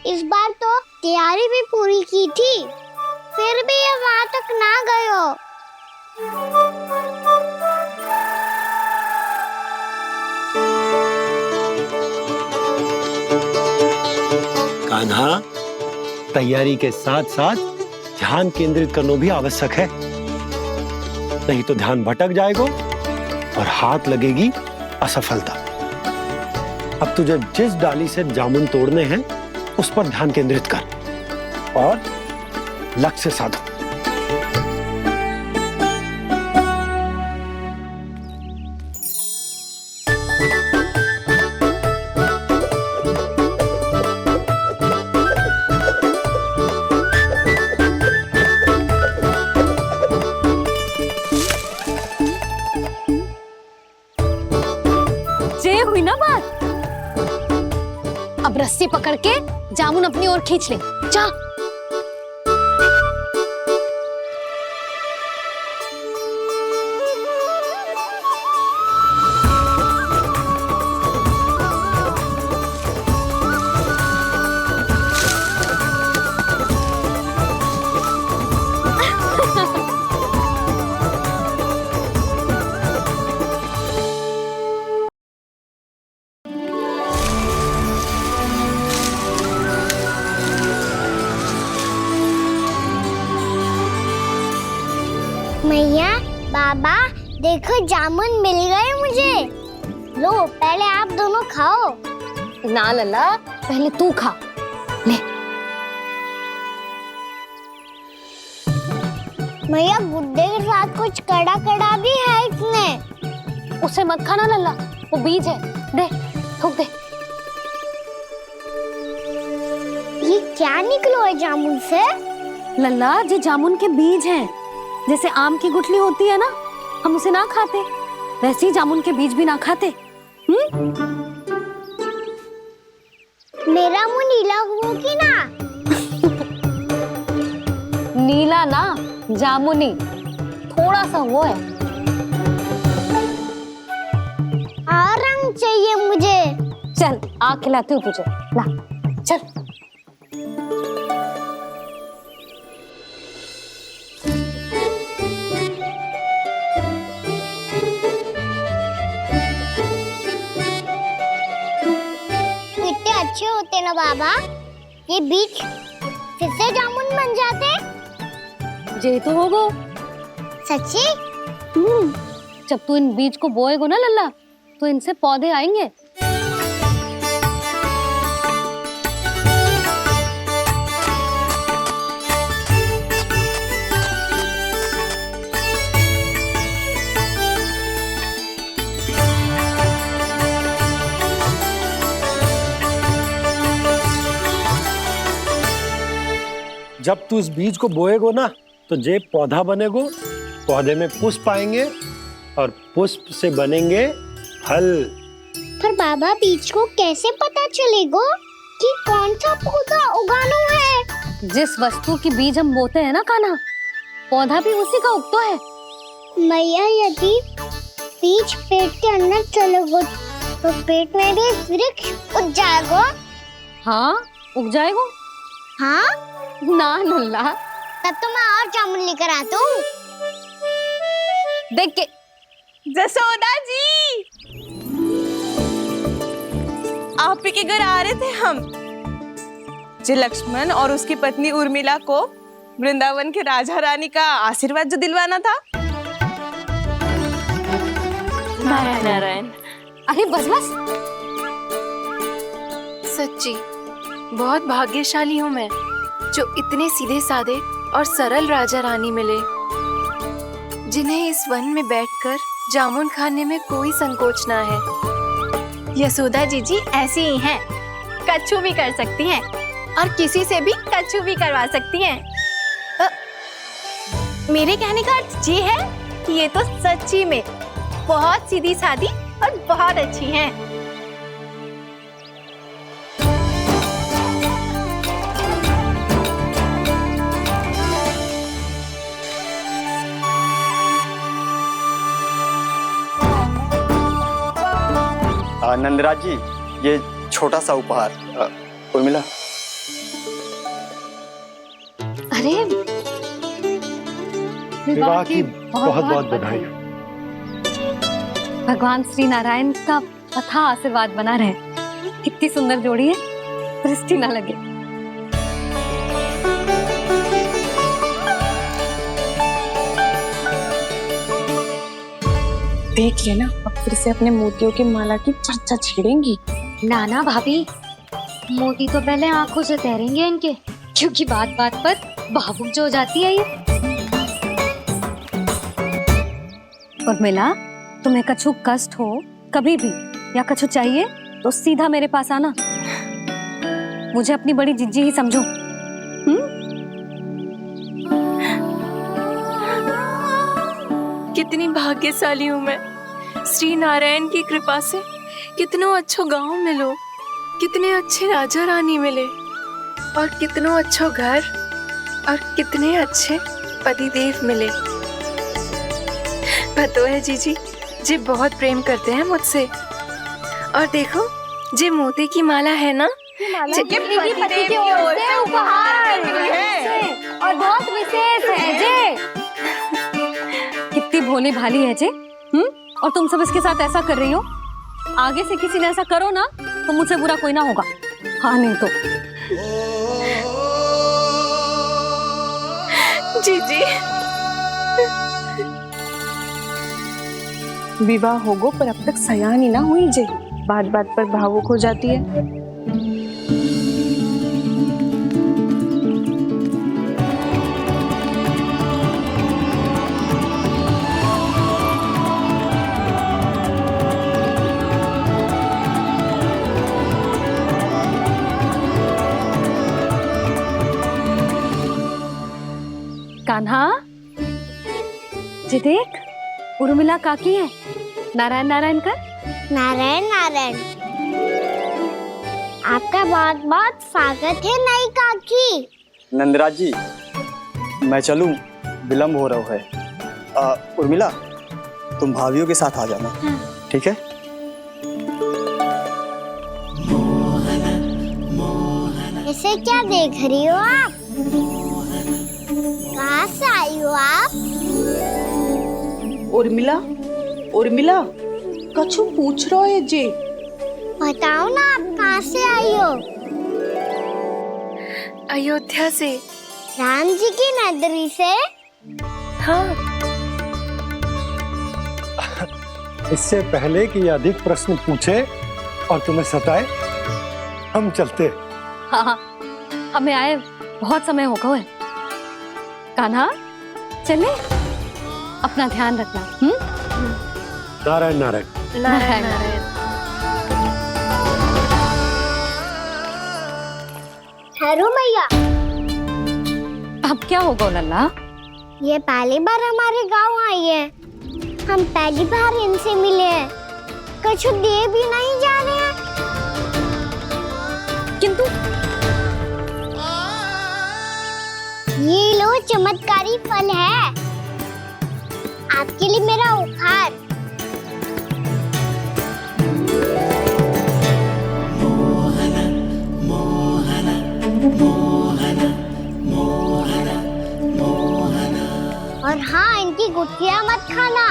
इस बार तो तैयारी भी पूरी की थी, फिर भी ये वहां तक ना गयो। कान्हा, तैयारी के साथ साथ ध्यान केंद्रित करना भी आवश्यक है, नहीं तो ध्यान भटक जाएगा और हाथ लगेगी असफलता। अब तुझे जिस डाली से जामुन तोड़ने हैं उस पर ध्यान केंद्रित कर और लक्ष्य साधो। ये हुई ना बात। अब रस्सी पकड़ के जामुन अपनी ओर खींच ले। जा। मैया, बाबा, देखो जामुन मिल गए मुझे। लो, पहले आप दोनों खाओ। ना लल्ला, पहले तू खा। ले। मैया, गुड्डे के साथ कुछ कड़ा कड़ा भी है इसमें। उसे मत खाना लल्ला, वो बीज है। दे, थूक दे। ये क्या निकलो है जामुन से? लल्ला, ये जामुन के बीज हैं। जैसे आम की गुठली होती है ना, हम उसे ना खाते, वैसे ही जामुन के बीज भी ना खाते। मेरा मुंह नीला हुआ कि ना? नीला ना, जामुनी, थोड़ा सा वो है। और रंग चाहिए मुझे। चल, आ खिलाती हूँ तुझे। ला, चल। अच्छे होते ना बाबा, ये बीज फिर से जामुन बन जाते। जे तो होगो। सच्ची? जब तू इन बीज को बोएगो ना लल्ला, तो इनसे पौधे आएंगे। जब तू इस बीज को बोएगो ना, तो जे पौधा बनेगो, पौधे में पुष्प आएंगे और पुष्प से बनेंगे फल। पर बाबा, बीज को कैसे पता चलेगा कि कौन सा पौधा उगाना है? जिस वस्तु की बीज हम बोते हैं ना कान्हा, पौधा भी उसी का उगता है। मैया, यदि बीज पेट के अंदर चलेगा तो पेट में भी वृक्ष उग जाएगा। हाँ, उग जाएगा। हाँ ना लल्ला, तब तो मैं और जामुन लेकर आता हूँ। देख के। जसोदा जी, आप ही के घर आ रहे थे हम। जी, लक्ष्मण और उसकी पत्नी उर्मिला को वृंदावन के राजा रानी का आशीर्वाद जो दिलवाना था। नारायण नारायण। अरे बस बस। सच्ची बहुत भाग्यशाली हूँ मैं, जो इतने सीधे साधे और सरल राजा रानी मिले, जिन्हें इस वन में बैठकर जामुन खाने में कोई संकोच ना है। यशोदा जी ऐसी ही हैं, कच्छू भी कर सकती हैं और किसी से भी कच्छू भी करवा सकती हैं। मेरे कहने का अर्थ ये है कि ये तो सच्ची में बहुत सीधी सादी और बहुत अच्छी हैं। नंदराज जी, ये छोटा सा उपहार। उर्मिला। अरे, विवाह की बहुत बहुत बधाई। भगवान श्री नारायण का अथाह आशीर्वाद बना रहे। कितनी सुंदर जोड़ी है, दृष्टि ना लगे। देख लेना, अब फिर से अपने मोतियों की माला की चर्चा छेड़ेंगी। नाना भाभी, मोती तो पहले आंखों से तैरेंगे इनके, क्योंकि बात बात पर भावुक जो हो जाती है ये। उर्मिला, तुम्हें कछु कष्ट हो कभी भी या कछु चाहिए तो सीधा मेरे पास आना। मुझे अपनी बड़ी जिज्जी ही समझो। कितनी भाग्यशाली हूँ मैं, श्री नारायण की कृपा से कितनों अच्छो गांव मिलो, कितने अच्छे राजा रानी मिले और कितनों अच्छो घर और कितने अच्छे पतिदेव मिले। पतो है जीजी, जी बहुत प्रेम करते हैं मुझसे। और देखो, जे मोती की माला है ना, ये पति की ओर से उपहार और बहुत विशेष है जे। कितनी भोली भाली है जे। और तुम सब इसके साथ ऐसा कर रही हो। आगे से किसी ने ऐसा करो ना तो मुझसे बुरा कोई ना होगा। हाँ नहीं तो जीजी। विवाह होगो पर अब तक सयान ही ना हुई जे, बात बात पर भावुक हो जाती है। कान्हा, जी देख, उर्मिला काकी है। नारायण नारायण कर। नारायण नारायण। आपका बहुत बहुत स्वागत है नई काकी। नंदराज जी, मैं चलूं, विलम्ब हो रहा है। उर्मिला, तुम भाभियों के साथ आ जाना। ठीक है? इसे क्या देख रही हो आप? कहाँ से आई हो आप? उर्मिला, उर्मिला, कछु पूछ रहा है जी। बताओ ना, आप कहाँ से आई हो? अयोध्या से। राम जी की नगरी से? हाँ। इससे पहले कि अधिक प्रश्न पूछे और तुम्हें सताए, हम चलते। हाँ, हमें आए बहुत समय हो गया है। कान्हा, चले, अपना ध्यान रखना। नारायण नारायण। नारायण नारायण। ठहरो मैया। अब क्या होगा लल्ला? ये पहली बार हमारे गांव आई है। हम पहली बार इनसे मिले हैं। कुछ दे भी नहीं जा रहे हैं। किंतु ये लो, चमत्कारी फल है आपके लिए, मेरा उपहार। और हाँ, इनकी गुठलियां मत खाना।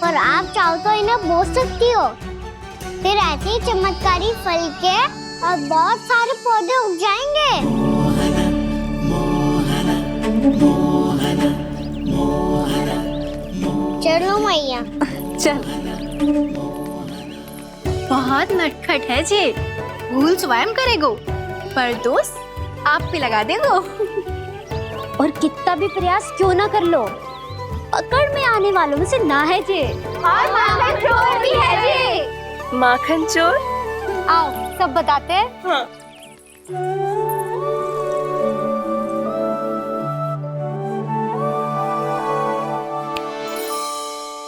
और आप चाहो तो इन्हें बोल सकती हो। फिर ऐसे ही चमत्कारी फल के और बहुत सारे पौधे उग जाएंगे। चलो मैया। चल। बहुत नटखट है जे, भूल स्वयं करेगो पर दोष आप पे लगा देगो। और कितना भी प्रयास क्यों ना कर लो, पकड़ में आने वालों में से ना है जे। और माखन चोर भी है जे। माखन चोर? आओ सब बताते हैं। हाँ।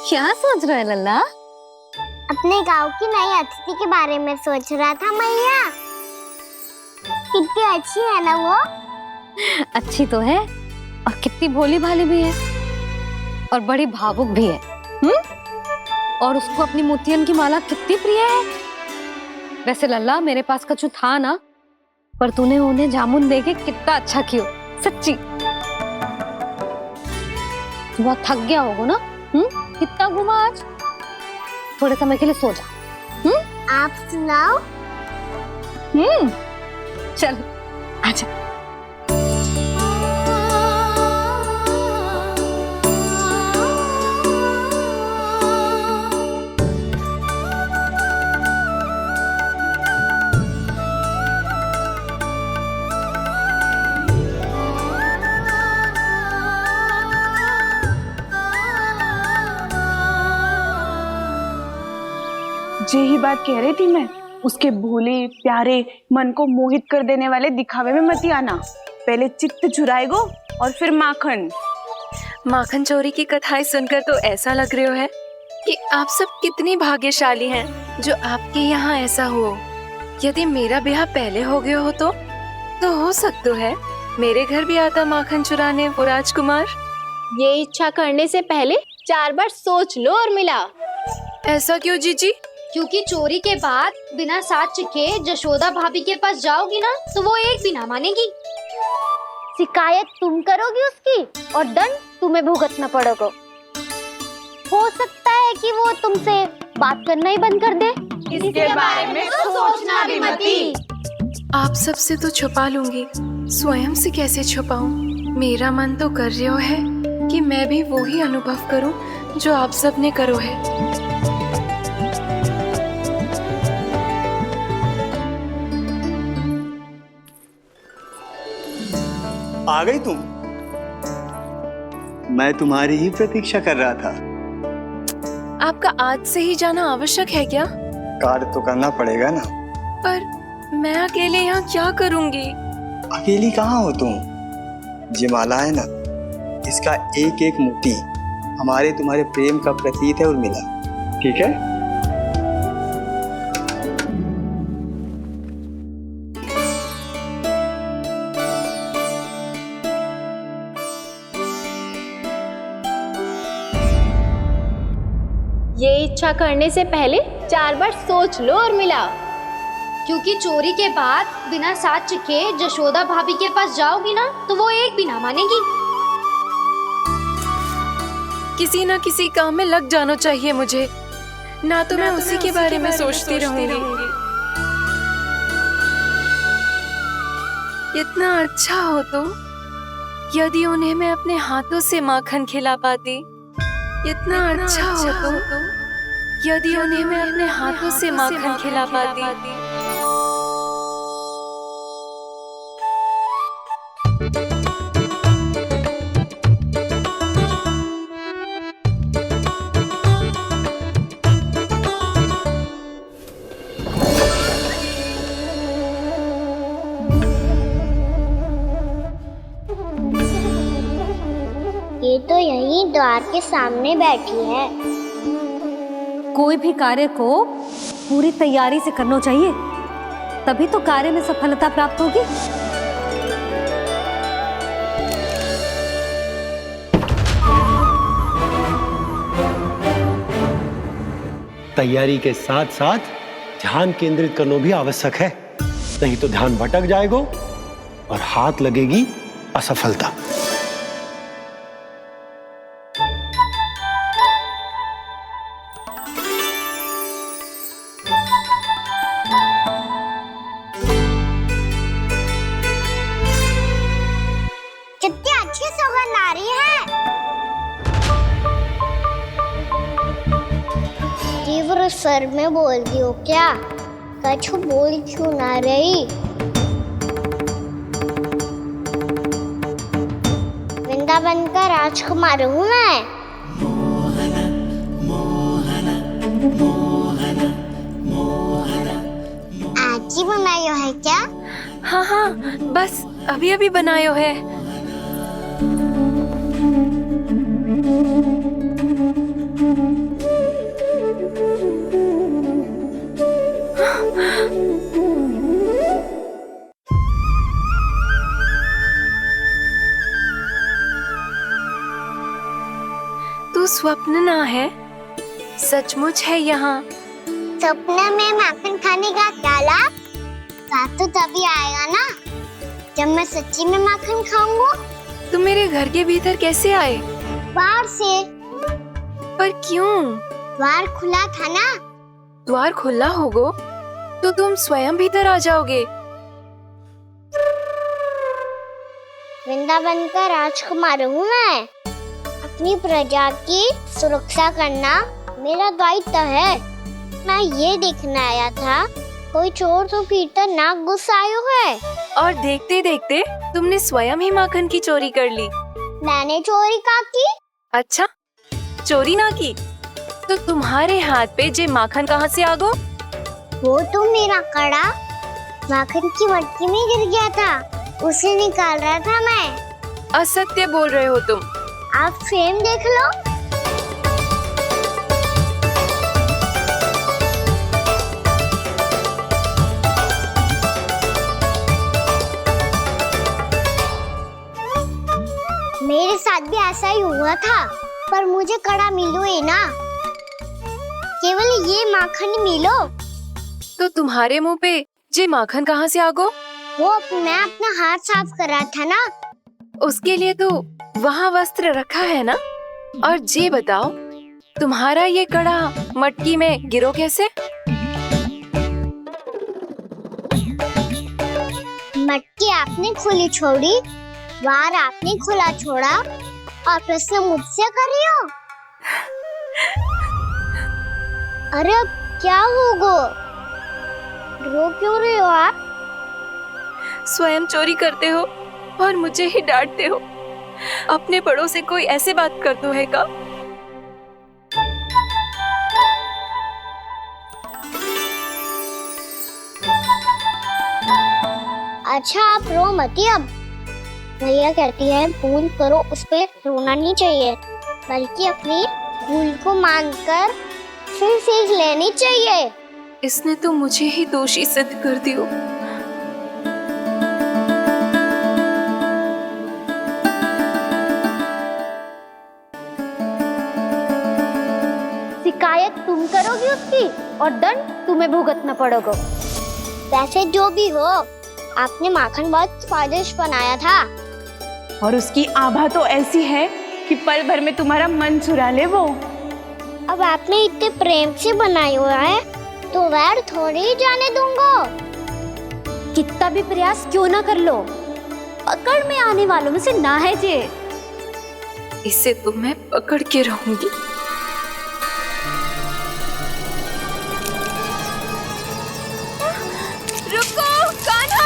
क्या सोच रहे हो लल्ला? अपने गांव की नई अतिथि के बारे में सोच रहा था मैया। कितनी अच्छी है ना वो? अच्छी तो है और कितनी भोली भाली भी है और बड़ी भावुक भी है। और उसको अपनी मोतियन की माला कितनी प्रिय है। वैसे लल्ला, मेरे पास कछु था ना, पर तूने उन्हें जामुन देके कितना अच्छा किया, सच्ची। बहुत थक गया होगा ना? कितना घुमा आज। थोड़े समय के लिए सो जा। आप सुनाओ। चल आजा। यही बात कह रही थी मैं, उसके भोले प्यारे मन को मोहित कर देने वाले दिखावे में मत आना। पहले चित्त चुराएगो और फिर माखन। माखन चोरी की कथाएं सुनकर तो ऐसा लग रहा है कि आप सब कितनी भाग्यशाली हैं जो आपके यहाँ ऐसा हो। यदि मेरा ब्याह पहले हो गया हो तो हो सकता है मेरे घर भी आता माखन चुराने वो राजकुमार। ये इच्छा करने से पहले 4 बार सोच लो और मिला। ऐसा क्यों जीजी? क्योंकि चोरी के बाद बिना साथ के जशोदा भाभी के पास जाओगी ना तो वो एक भी ना मानेगी। शिकायत तुम करोगी उसकी और दंड तुम्हें भुगतना पड़ेगा। हो सकता है कि वो तुमसे बात करना ही बंद कर दे। इसके बारे में तो सोचना भी मती। आप सबसे तो छुपा लूंगी, स्वयं से कैसे छुपाऊं? मेरा मन तो कर रहा है कि मैं भी वो ही अनुभव करूं जो आप सब ने करो है। आ गई तुम? मैं तुम्हारी ही प्रतीक्षा कर रहा था। आपका आज से ही जाना आवश्यक है क्या? कार्य तो करना पड़ेगा ना। पर मैं अकेले यहाँ क्या करूँगी? अकेली कहाँ हो तुम? ये माला है ना, इसका एक एक मोती हमारे तुम्हारे प्रेम का प्रतीक है उर्मिला, ठीक है? ये इच्छा करने से पहले 4 बार सोच लो और मिला। क्योंकि चोरी के बाद बिना साथ के जशोदा भाभी के पास जाओगी ना तो वो एक भी ना मानेगी। किसी ना किसी काम में लग जाना चाहिए मुझे, ना तो मैं उसी के बारे में सोचती रहूंगी। इतना अच्छा हो तो यदि उन्हें मैं अपने हाथों से माखन खिला पाती। इतना अच्छा हो तो यदि उन्हें मैं अपने हाथों से माखन खिला पाती। ये तो यहीं द्वार के सामने बैठी है। कोई भी कार्य को पूरी तैयारी से करना चाहिए, तभी तो कार्य में सफलता प्राप्त होगी। तैयारी के साथ साथ ध्यान केंद्रित करना भी आवश्यक है, नहीं तो ध्यान भटक जाएगा और हाथ लगेगी असफलता। कितनी अच्छी सौगंध आ रही है। तीव्र स्वर में बोल दी हो क्या? कछु बोल क्यों ना रही? वृंदावन का राजकुमार हूँ मैं। आज ही बनायो है क्या? हाँ हाँ, बस अभी अभी बनायो है। तू स्वप्न ना है, सचमुच है यहाँ। सपने में माखन खाने का क्या लाभ? स्वाद तो तभी आएगा ना जब मैं सच्ची में माखन खाऊंगा। तुम मेरे घर के भीतर कैसे आए? बाहर से। पर क्यों? द्वार खुला था ना। द्वार खुला होगा तो तुम स्वयं भीतर आ जाओगे। वृंदावन का राजकुमार हूँ मैं। अपनी प्रजा की सुरक्षा करना मेरा दायित्व है। मैं ये देखने आया था कोई चोर तो कीर्तन ना घुस आयो है। और देखते देखते तुमने स्वयं ही माखन की चोरी कर ली। मैंने चोरी का की? अच्छा, चोरी ना की तो तुम्हारे हाथ पे जे माखन कहाँ से आ गो? वो तो मेरा कड़ा माखन की मटकी में गिर गया था, उसे निकाल रहा था मैं। असत्य बोल रहे हो तुम। आप फ्रेम देख लो। मेरे साथ भी ऐसा ही हुआ था, पर मुझे कड़ा मिलो ही ना, केवल ये माखन मिलो। तो तुम्हारे मुंह पे जे माखन कहाँ से आ गो? वो मैं अपना हाथ साफ कर रहा था ना। उसके लिए तो वहाँ वस्त्र रखा है ना। और जे बताओ, तुम्हारा ये कड़ा मटकी में गिरो कैसे? मटकी आपने खुली छोड़ी, बाहर आपने खुला छोड़ा, और प्रश्न मुझसे कर रही हो? अरे अब क्या होगा? रो क्यों रहे हो आप? स्वयं चोरी करते हो और मुझे ही डांटते हो। अपने बड़ों से कोई ऐसे बात कर दो है का? अच्छा आप रो मती। अब भैया कहती है भूल करो, उस पे रोना नहीं चाहिए, बल्कि अपनी भूल को मानकर फिर सीख लेनी चाहिए। इसने तो मुझे ही दोषी सिद्ध कर दियो। शिकायत तुम करोगी उसकी और दंड तुम्हें भुगतना पड़ेगा। वैसे जो भी हो, आपने माखन बहुत स्वादिष्ट बनाया था। और उसकी आभा तो ऐसी है कि पल भर में तुम्हारा मन चुरा ले वो। अब आपने इतने प्रेम से बनाई हुआ है तो वैर थोड़ी ही जाने दूंगा। कितना भी प्रयास क्यों ना कर लो, पकड़ में आने वालों में से ना है जे। इसे तो मैं पकड़ के रहूंगी। रुको कान्हा!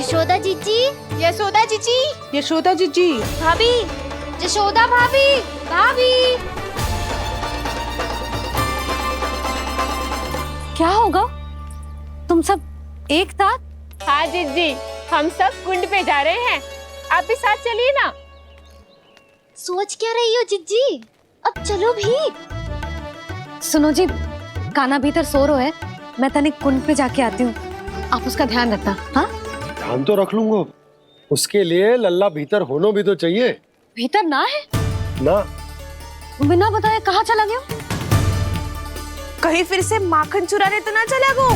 यशोदा जीजी, यशोदा जीजी, यशोदा जीजी, भाभी, यशोदा भाभी, भाभी। क्या होगा? तुम सब एक साथ? हाँ जीजी, हम सब कुंड पे जा रहे हैं, आप भी साथ चलिए ना। सोच क्या रही हो जिज्जी? अब चलो भी। सुनो जी, कान्हा भीतर सो रहा है, मैं तनिक कुंड पे जाके आती हूँ, आप उसका ध्यान रखना। हाँ, ध्यान तो रख लूंगा, उसके लिए लल्ला भीतर होना भी तो चाहिए। भीतर ना है ना? बिना बताए कहाँ चला गया? कहीं फिर से माखन चुराने तो ना चला गो?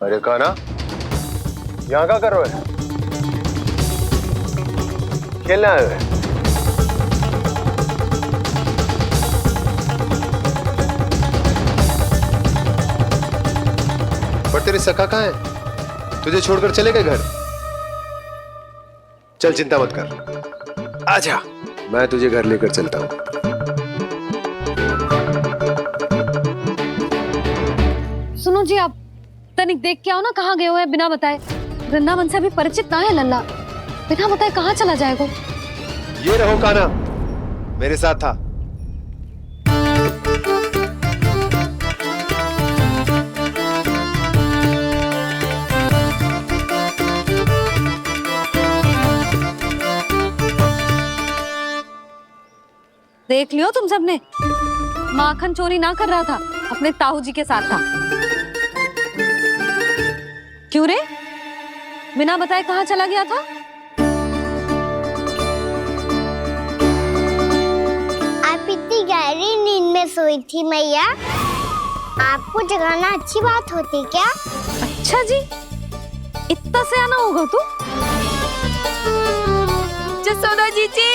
अरे कान्हा, यहाँ क्या कर रहे हो? खेलने आए हुए? पर तेरे सखा कहाँ है? तुझे छोड़कर चले गए घर? चल चिंता मत कर, आजा, मैं तुझे घर लेकर चलता हूँ। सुनो जी, आप तनिक देख के आओ ना, कहाँ गए हुए हैं बिना बताए। वृंदावन से अभी परिचित ना है लल्ला, बिना बताए कहाँ चला जाएगा? ये रहो कान्हा, मेरे साथ था। देख लियो तुम सबने, माखन चोरी ना कर रहा था, अपने ताऊ जी के साथ था। क्यों रे, बिना बताए कहाँ चला गया था? गई थी मैया। आपको जगाना अच्छी बात होती क्या? अच्छा जी, इतना सयाना होगा तू? जसोदा जीजी,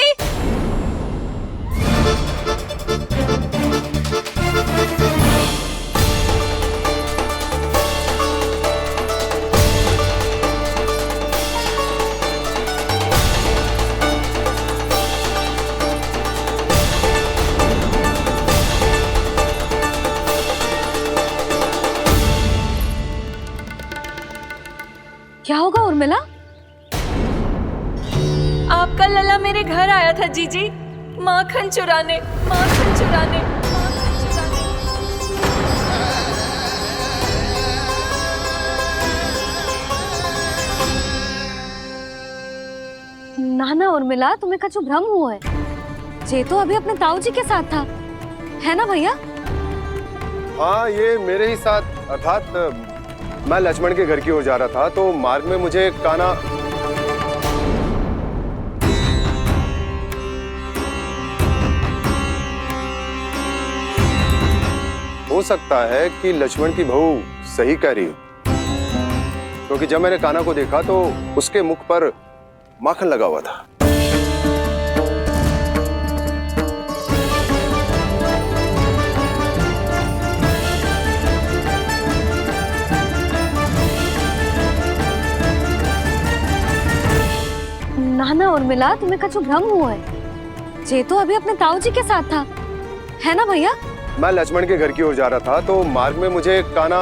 क्या होगा उर्मिला? आपका लला मेरे घर आया था जीजी, माखन चुराने, माखन चुराने, माखन चुराने। ना ना उर्मिला, तुम्हें कछु भ्रम हुआ है। ये तो अभी अपने ताऊ जी के साथ था, है ना भैया? हाँ, ये मेरे ही साथ, अर्थात मैं लक्ष्मण के घर की ओर जा रहा था तो मार्ग में मुझे कान्हा हो सकता है कि लक्ष्मण की बहू सही कह रही हो, क्योंकि जब मैंने कान्हा को देखा तो उसके मुख पर माखन लगा हुआ था। ना ना उर्मिला, तुम्हें कछु भ्रम हुआ है। ये तो अभी अपने ताऊ जी के साथ था, है ना भैया? मैं लक्ष्मण के घर की ओर जा रहा था तो मार्ग में मुझे कान्हा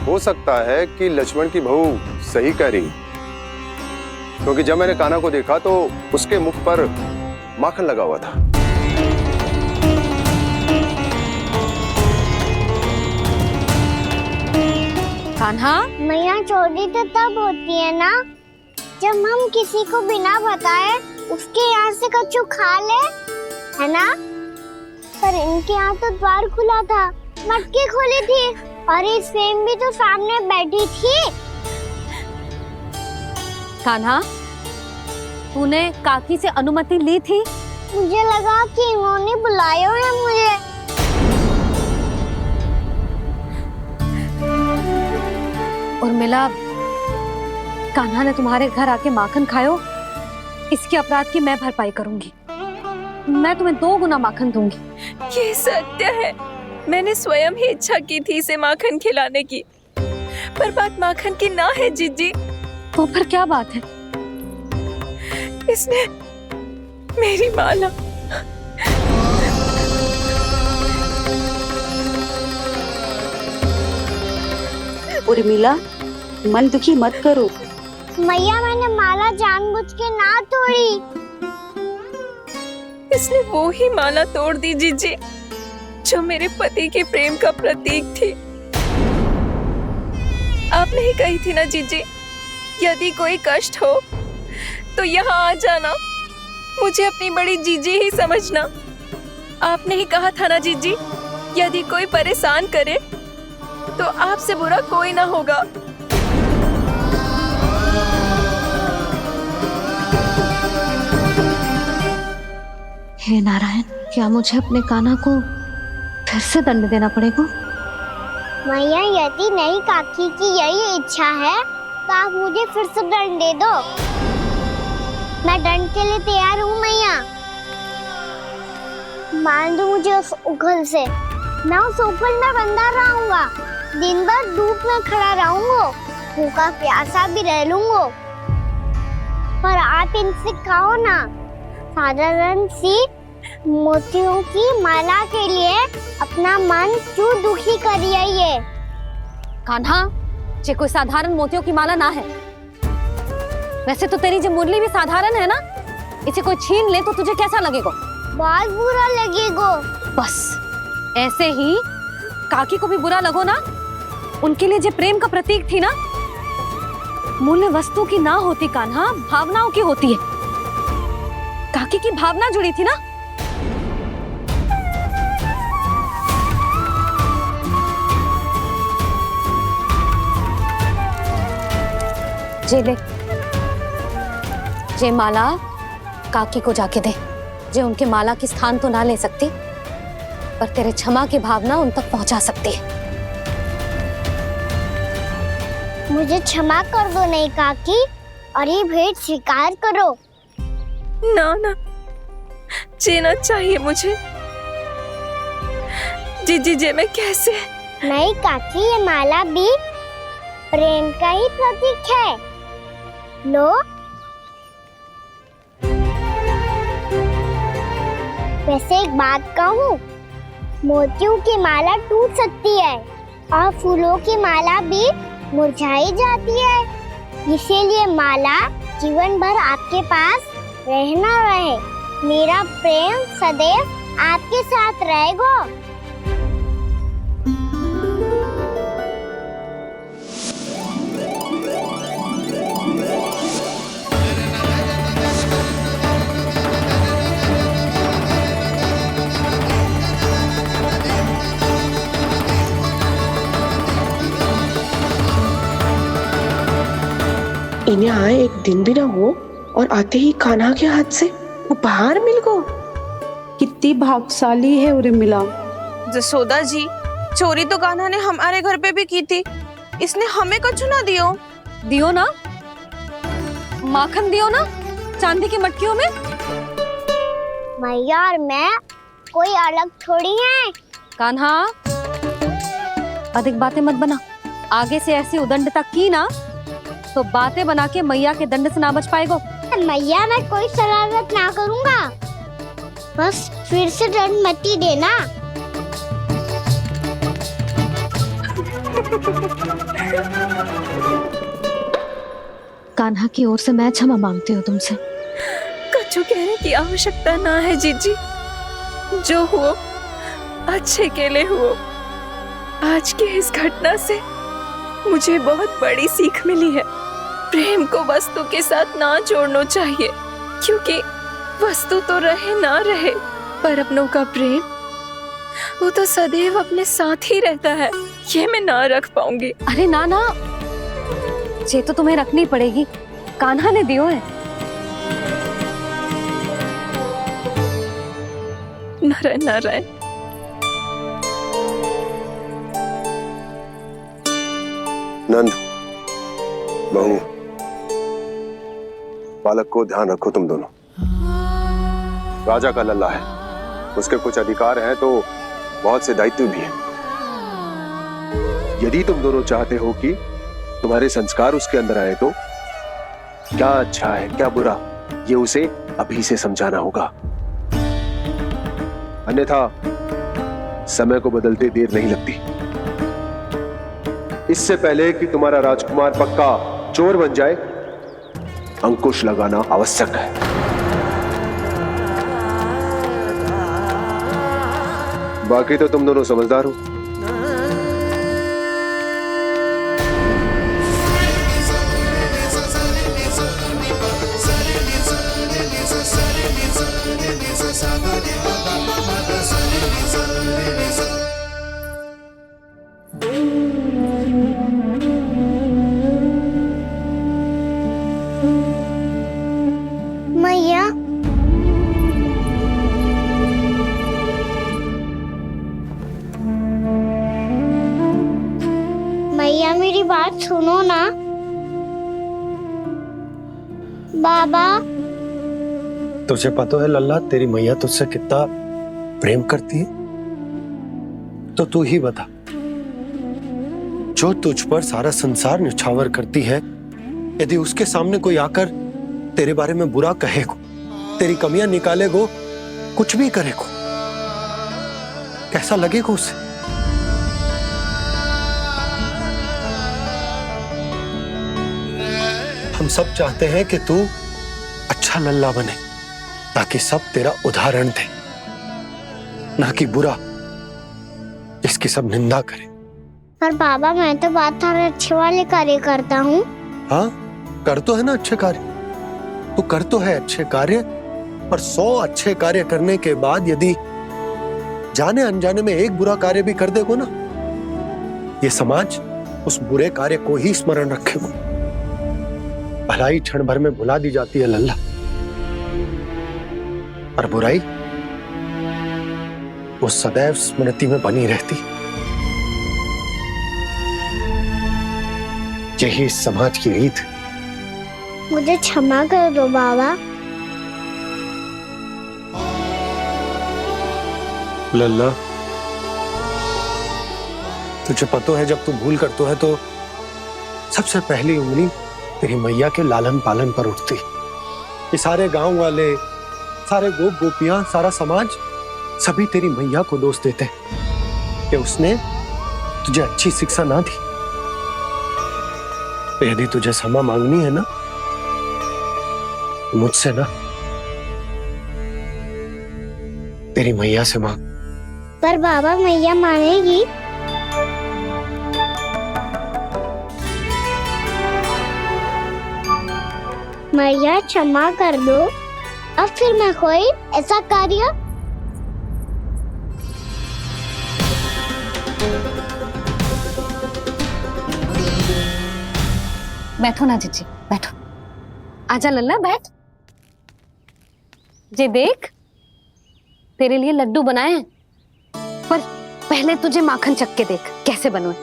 हो सकता है कि लक्ष्मण की बहू सही कह रही, क्योंकि जब मैंने कान्हा को देखा तो उसके मुख पर माखन लगा हुआ था। कान्हा, मैया चोरी तो तब होती है ना जब हम किसी को बिना बताए उसके यहाँ से कछु खा ले, है ना? पर इनके यहाँ तो द्वार खुला था, मटकी खुली थी और इस फेम भी तो सामने बैठी थी। कान्हा, तूने काकी से अनुमति ली थी? मुझे लगा कि इन्होंने बुलाया है मुझे। उर्मिला, कान्हा ने तुम्हारे घर आके माखन खायो, इसके अपराध की मैं भरपाई करूंगी। मैं तुम्हें 2 गुना माखन दूंगी। ये सत्य है, मैंने स्वयं ही इच्छा की थी इसे माखन खिलाने की, पर बात माखन की ना है जीजी। तो फिर क्या बात है? इसने मेरी माला उर्मिला, मन दुखी मत करो। मैया, मैंने माला जानबूझ के ना तोड़ी। इसने वो ही माला तोड़ दी जीजी जो मेरे पति के प्रेम का प्रतीक थी। आपने ही कही थी ना जीजी, यदि कोई कष्ट हो तो यहाँ आ जाना, मुझे अपनी बड़ी जीजी ही समझना। आपने ही कहा था ना जीजी, यदि कोई परेशान करे तो आपसे बुरा कोई ना होगा। हे नारायण, क्या मुझे अपने कान्हा को फिर से दंड देना पड़ेगा? मैया, यदि नहीं काकी की यही इच्छा है तो आप मुझे फिर से दंड दे दो। मैं दंड के लिए तैयार हूँ मैया। मान दो मुझे उस उखल से, मैं उस ऊपर में बंधा रहूंगा, दिन भर धूप में खड़ा रहूंगा, भूखा प्यासा भी रह लूंगा। पर आप इनसे कहो ना, साधारण सी मोतियों की माला के लिए अपना मन क्यों दुखी करिए? ये कान्हा, ये कोई साधारण मोतियों की माला ना है। वैसे तो तेरी जो मुरली भी साधारण है ना, इसे कोई छीन ले तो तुझे कैसा लगेगा? बहुत बुरा लगेगा। बस ऐसे ही काकी को भी बुरा लगो ना। उनके लिए जो प्रेम का प्रतीक थी ना, मूल्य वस्तु की ना होती कान्हा, भावनाओं की होती है। काकी की भावना जुड़ी थी ना। जे ले, जे माला काकी को जाके दे, जो उनके माला की स्थान तो ना ले सकती, पर तेरे क्षमा की भावना उन तक पहुंचा सकती है। मुझे क्षमा कर दो नहीं काकी, और ये भेंट स्वीकार करो। ना ना, जीना चाहिए मुझे। जीजी जे मैं कैसे? नहीं काकी, ये माला भी प्रेम का ही प्रतीक है। लो। वैसे एक बात कहूँ, मोतियों की माला टूट सकती है और फूलों की माला भी मुरझाई जाती है, इसीलिए माला जीवन भर आपके पास रहना रहे। मेरा प्रेम सदैव आपके साथ रहेगा। इन्हें आए एक दिन भी ना हो और आते ही कान्हा के हाथ से वो बाहर मिल गो। कितनी भाग्यशाली है उर्मिला। जसोदा जी, चोरी तो कान्हा ने हमारे घर पे भी की थी, इसने हमें कुछ ना दियो। दियो ना, माखन दियो ना चांदी की मटकियों में। मैया और मैं कोई अलग थोड़ी हैं। कान्हा, अधिक बातें मत बना। आगे से ऐसी उदंडता की ना तो बातें बना के मैया के दंड से ना बच पाएगो। मैया, मैं कोई शरारत ना करूंगा, बस फिर से दंड मत ही देना। कान्हा की ओर से मैं क्षमा मांगती हूँ तुमसे। कछु कहने की आवश्यकता ना है जीजी, जो हुआ अच्छे के लिए हुआ। आज की इस घटना से मुझे बहुत बड़ी सीख मिली है। प्रेम को वस्तु के साथ ना जोड़ना चाहिए, क्योंकि वस्तु तो रहे ना रहे, पर अपनों का प्रेम वो तो सदैव अपने साथ ही रहता है। ये मैं ना रख पाऊंगी। अरे ना ना, ये तो तुम्हें रखनी पड़ेगी। कान्हा ने दियो है। नारायण नारायण। नंद, बहू, बालक को ध्यान रखो तुम दोनों। राजा का लल्ला है, उसके कुछ अधिकार हैं तो बहुत से दायित्व भी हैं। यदि तुम दोनों चाहते हो कि तुम्हारे संस्कार उसके अंदर आए तो क्या अच्छा है क्या बुरा, ये उसे अभी से समझाना होगा, अन्यथा समय को बदलते देर नहीं लगती। इससे पहले कि तुम्हारा राजकुमार पक्का चोर बन जाए, अंकुश लगाना आवश्यक है। बाकी तो तुम दोनों समझदार हो। मैया, मैया मेरी बात सुनो ना। बाबा, तुझे पता है लल्ला, तेरी मैया तुझसे कितना प्रेम करती है, तो तू ही बता, जो तुझ पर सारा संसार निछावर करती है, यदि उसके सामने कोई आकर तेरे बारे में बुरा कहेगो, तेरी कमियां निकालेगो, कुछ भी करेगो, कैसा लगेगा उसे? हम सब चाहते हैं कि तू अच्छा लल्ला बने, ताकि सब तेरा उदाहरण दे, ना कि बुरा जिसकी सब निंदा करे। पर बाबा, मैं तो बात हर अच्छे वाले कार्य करता हूँ। हाँ, कर तो है ना अच्छे कार्य, तू कर तो है अच्छे कार्य, पर 100 अच्छे कार्य करने के बाद यदि जाने अनजाने में एक बुरा कार्य भी कर देगो ना, ये समाज उस बुरे कार्य को ही स्मरण रखेगो। भलाई क्षण भर में भुला दी जाती है लल्ला। और बुराई वो सदैव स्मृति में बनी रहती। यही इस समाज की रीत। मुझे क्षमा कर दो बाबा। लल्ला, तुझे पता है जब तू भूल करतो है तो सबसे पहली उंगली तेरी मैया के लालन पालन पर उठती। ये सारे गांव वाले, सारे गोप गोपियां, सारा समाज सभी तेरी मैया को दोष देते कि उसने तुझे अच्छी शिक्षा ना दी। तो यदि तुझे क्षमा मांगनी है ना, मुझसे ना, तेरी मैया से मांग। पर बाबा मैया मानेगी? मैया क्षमा कर दो। अब फिर मैं कोई ऐसा कार्य बैठो ना जीजी, बैठो। आजा लल्ला, बैठ। जे देख, तेरे लिए लड्डू बनाए हैं, पर पहले तुझे माखन चख के देख कैसे बनो।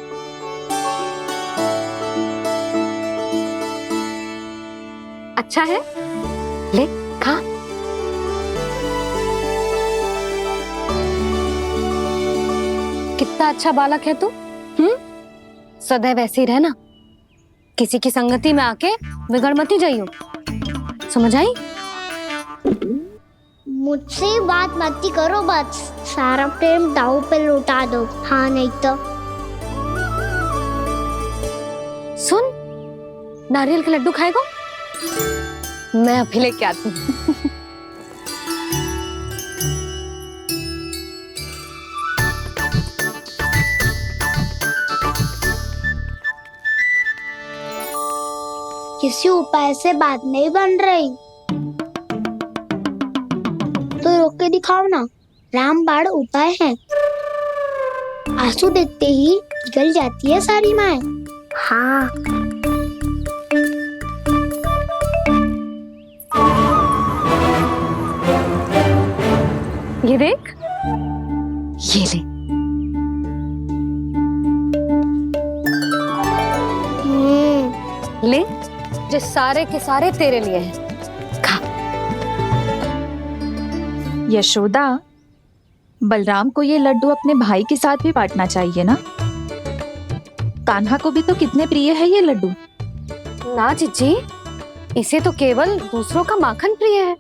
अच्छा है, ले खा। कितना अच्छा बालक है तू। सदैव ऐसे ही रहना, किसी की संगति में आके बिगड़ मत ही जाइयो, समझ आई? मुझसे बात मत ही करो, बस सारा प्रेम दाव पे लौटा दो। हाँ नहीं तो सुन, नारियल के लड्डू खाएगा? मैं अभी लेके आती हूँ। किसी उपाय से बात नहीं बन रही तो रोक के दिखाओ ना। रामबाण उपाय है। आंसू देखते ही जल जाती है सारी माए। हाँ, ये देख, ये ले। ले, जो सारे के सारे तेरे लिए हैं, खा। यशोदा, बलराम को ये लड्डू अपने भाई के साथ भी बांटना चाहिए ना। कान्हा को भी तो कितने प्रिय है ये लड्डू। ना जीजी, इसे तो केवल दूसरों का माखन प्रिय है।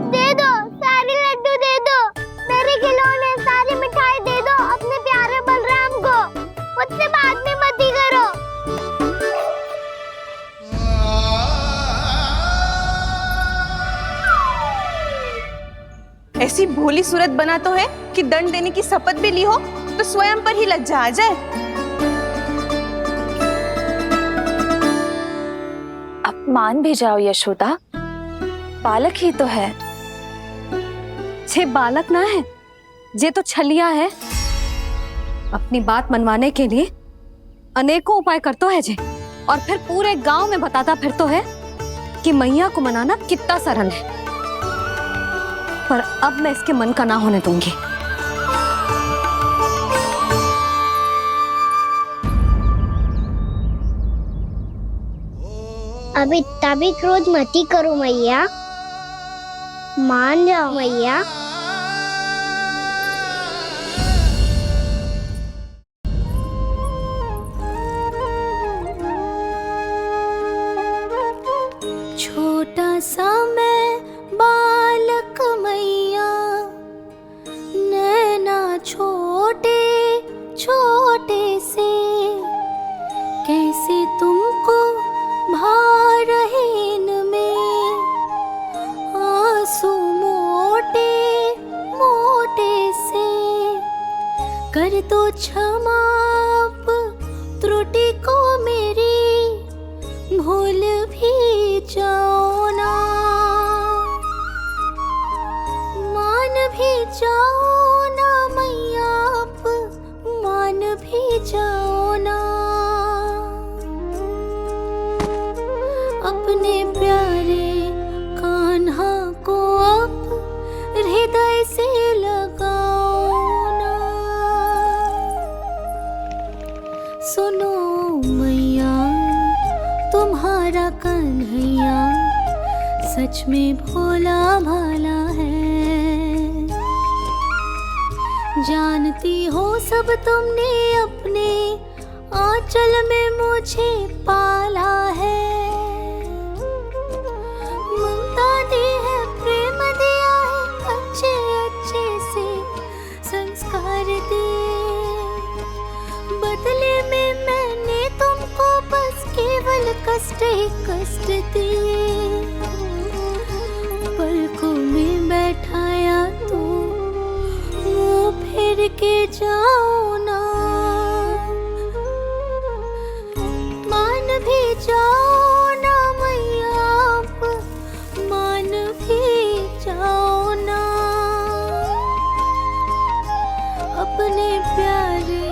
दे दो, सारे लड्डू दे दो, मेरे खिलौने, सारी मिठाई दे दो अपने प्यारे बलराम को। मुझसे बात में मत ही करो। ऐसी भोली सूरत बना तो है कि दंड देने की शपथ भी ली हो तो स्वयं पर ही लज्जा आ जाए। अपमान भी जाओ यशोदा, बालक ही तो है। छे बालक ना है, जे तो छलिया है। अपनी बात मनवाने के लिए अनेकों उपाय करतो है जे, और फिर पूरे गांव में बताता फिरतो है कि मैया को मनाना कितना सरल है। पर अब मैं इसके मन का ना होने दूंगी। अब इतना भी क्रोध मत ही करो मैया, मान जाओ मैया। छोटा सा मैं बालक मैया, नैना छोटे छोटे से, कैसे तुमको भा रहे इनमें आंसू मोटे मोटे से। कर दो क्षमा त्रुटि को मेरी, प्यारे कान्हा को अब हृदय से लगाओ ना। सुनो मैया तुम्हारा कन्हैया सच में भोला भाला है। जानती हो सब तुमने अपने आंचल में मुझे पाला है। ममता दी है, प्रेम दिया है, अच्छे अच्छे से संस्कार दिए। बदले में मैंने तुमको बस केवल कष्ट ही कष्ट दिए। पलकों में बैठाया तो मुंह फेर के जाओ ना। मान भी जाओ ना मैया, मान भी जाओ ना। अपने प्यारे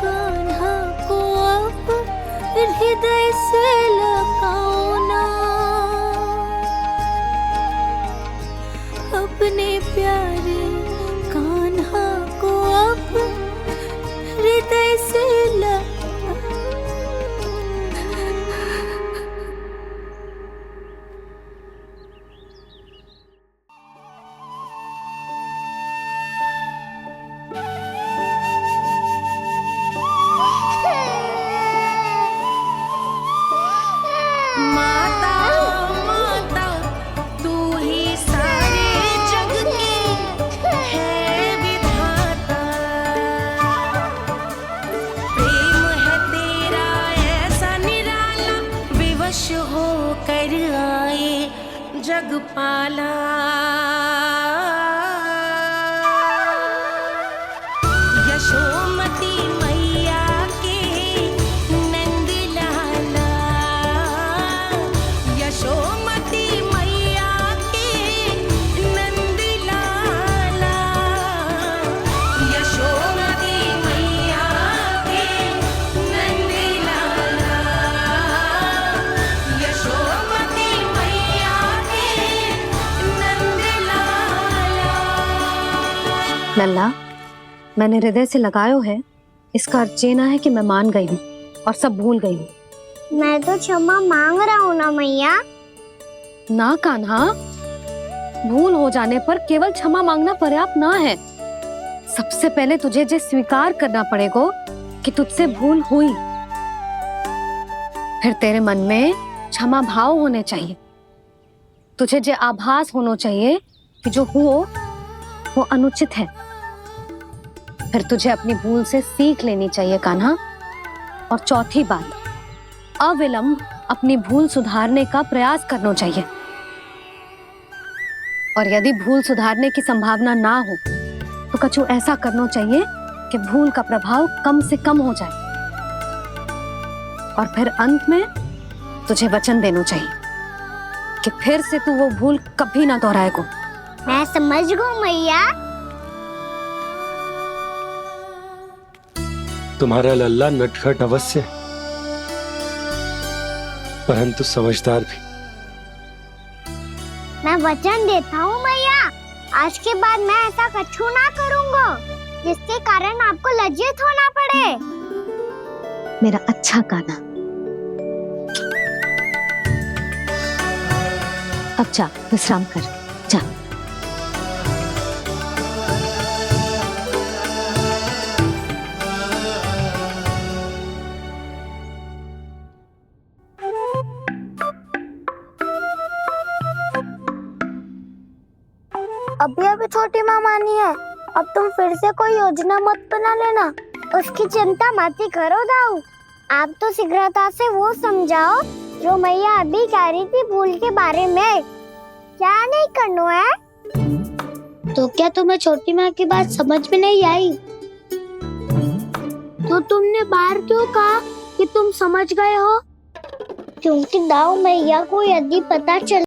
कान्हा को अब हृदय से लगाओ ना। अपने प्यारे कान्हा को अब हृदय से माता माता तू ही सारे जग की है विधाता। प्रेम है तेरा ऐसा निराला, विवश हो कर आए जग पाला। यशोमती मैया के नंद लाला। यशोमती मैया के नंद लाला। यशोमती मैया के नंद लाला। यशोमती मैया के नंद लाला। लल्ला, मैंने हृदय से लगायो है, इसका अर्थ ये ना है कि मैं मान गई हूँ और सब भूल गई हूँ। मैं तो क्षमा मांग रहा हूँ ना मैया। ना कान्हा, भूल हो जाने पर केवल क्षमा मांगना पर्याप्त ना है। सबसे पहले तुझे ये स्वीकार करना पड़ेगा कि तुझसे भूल हुई। फिर तेरे मन में क्षमा भाव होने चाहिए। तुझे ये आभास होना चाहिए कि जो हुआ वो अनुचित है। फिर तुझे अपनी भूल से सीख लेनी चाहिए कान्हा। और चौथी बात, अविलंब अपनी भूल सुधारने का प्रयास करना चाहिए। और यदि भूल सुधारने की संभावना ना हो तो कछु ऐसा करना चाहिए कि भूल का प्रभाव कम से कम हो जाए। और फिर अंत में तुझे वचन देना चाहिए कि फिर से तू वो भूल कभी ना दोहराएगा। मैं समझ गई मैया। तुम्हारा लल्ला नटखट अवश्य, परंतु समझदार भी। मैं वचन देता हूँ मैया, आज के बाद मैं ऐसा कछु ना करूँगा जिसके कारण आपको लज्जित होना पड़े। मेरा अच्छा कान्हा, अब जा विश्राम कर, जा। अभी अभी छोटी माँ मानी है, अब तुम फिर से कोई योजना मत बना लेना। उसकी चिंता मत ही करो दाऊ। आप तो शीघ्रता से वो समझाओ जो मैया अभी कह रही थी भूल के बारे में। क्या नहीं करना है? तो क्या तुम्हें छोटी माँ की बात समझ में नहीं आई? तो तुमने बाहर क्यों कहा कि तुम समझ गए हो? क्योंकि दाऊ मैया को यदि पता चल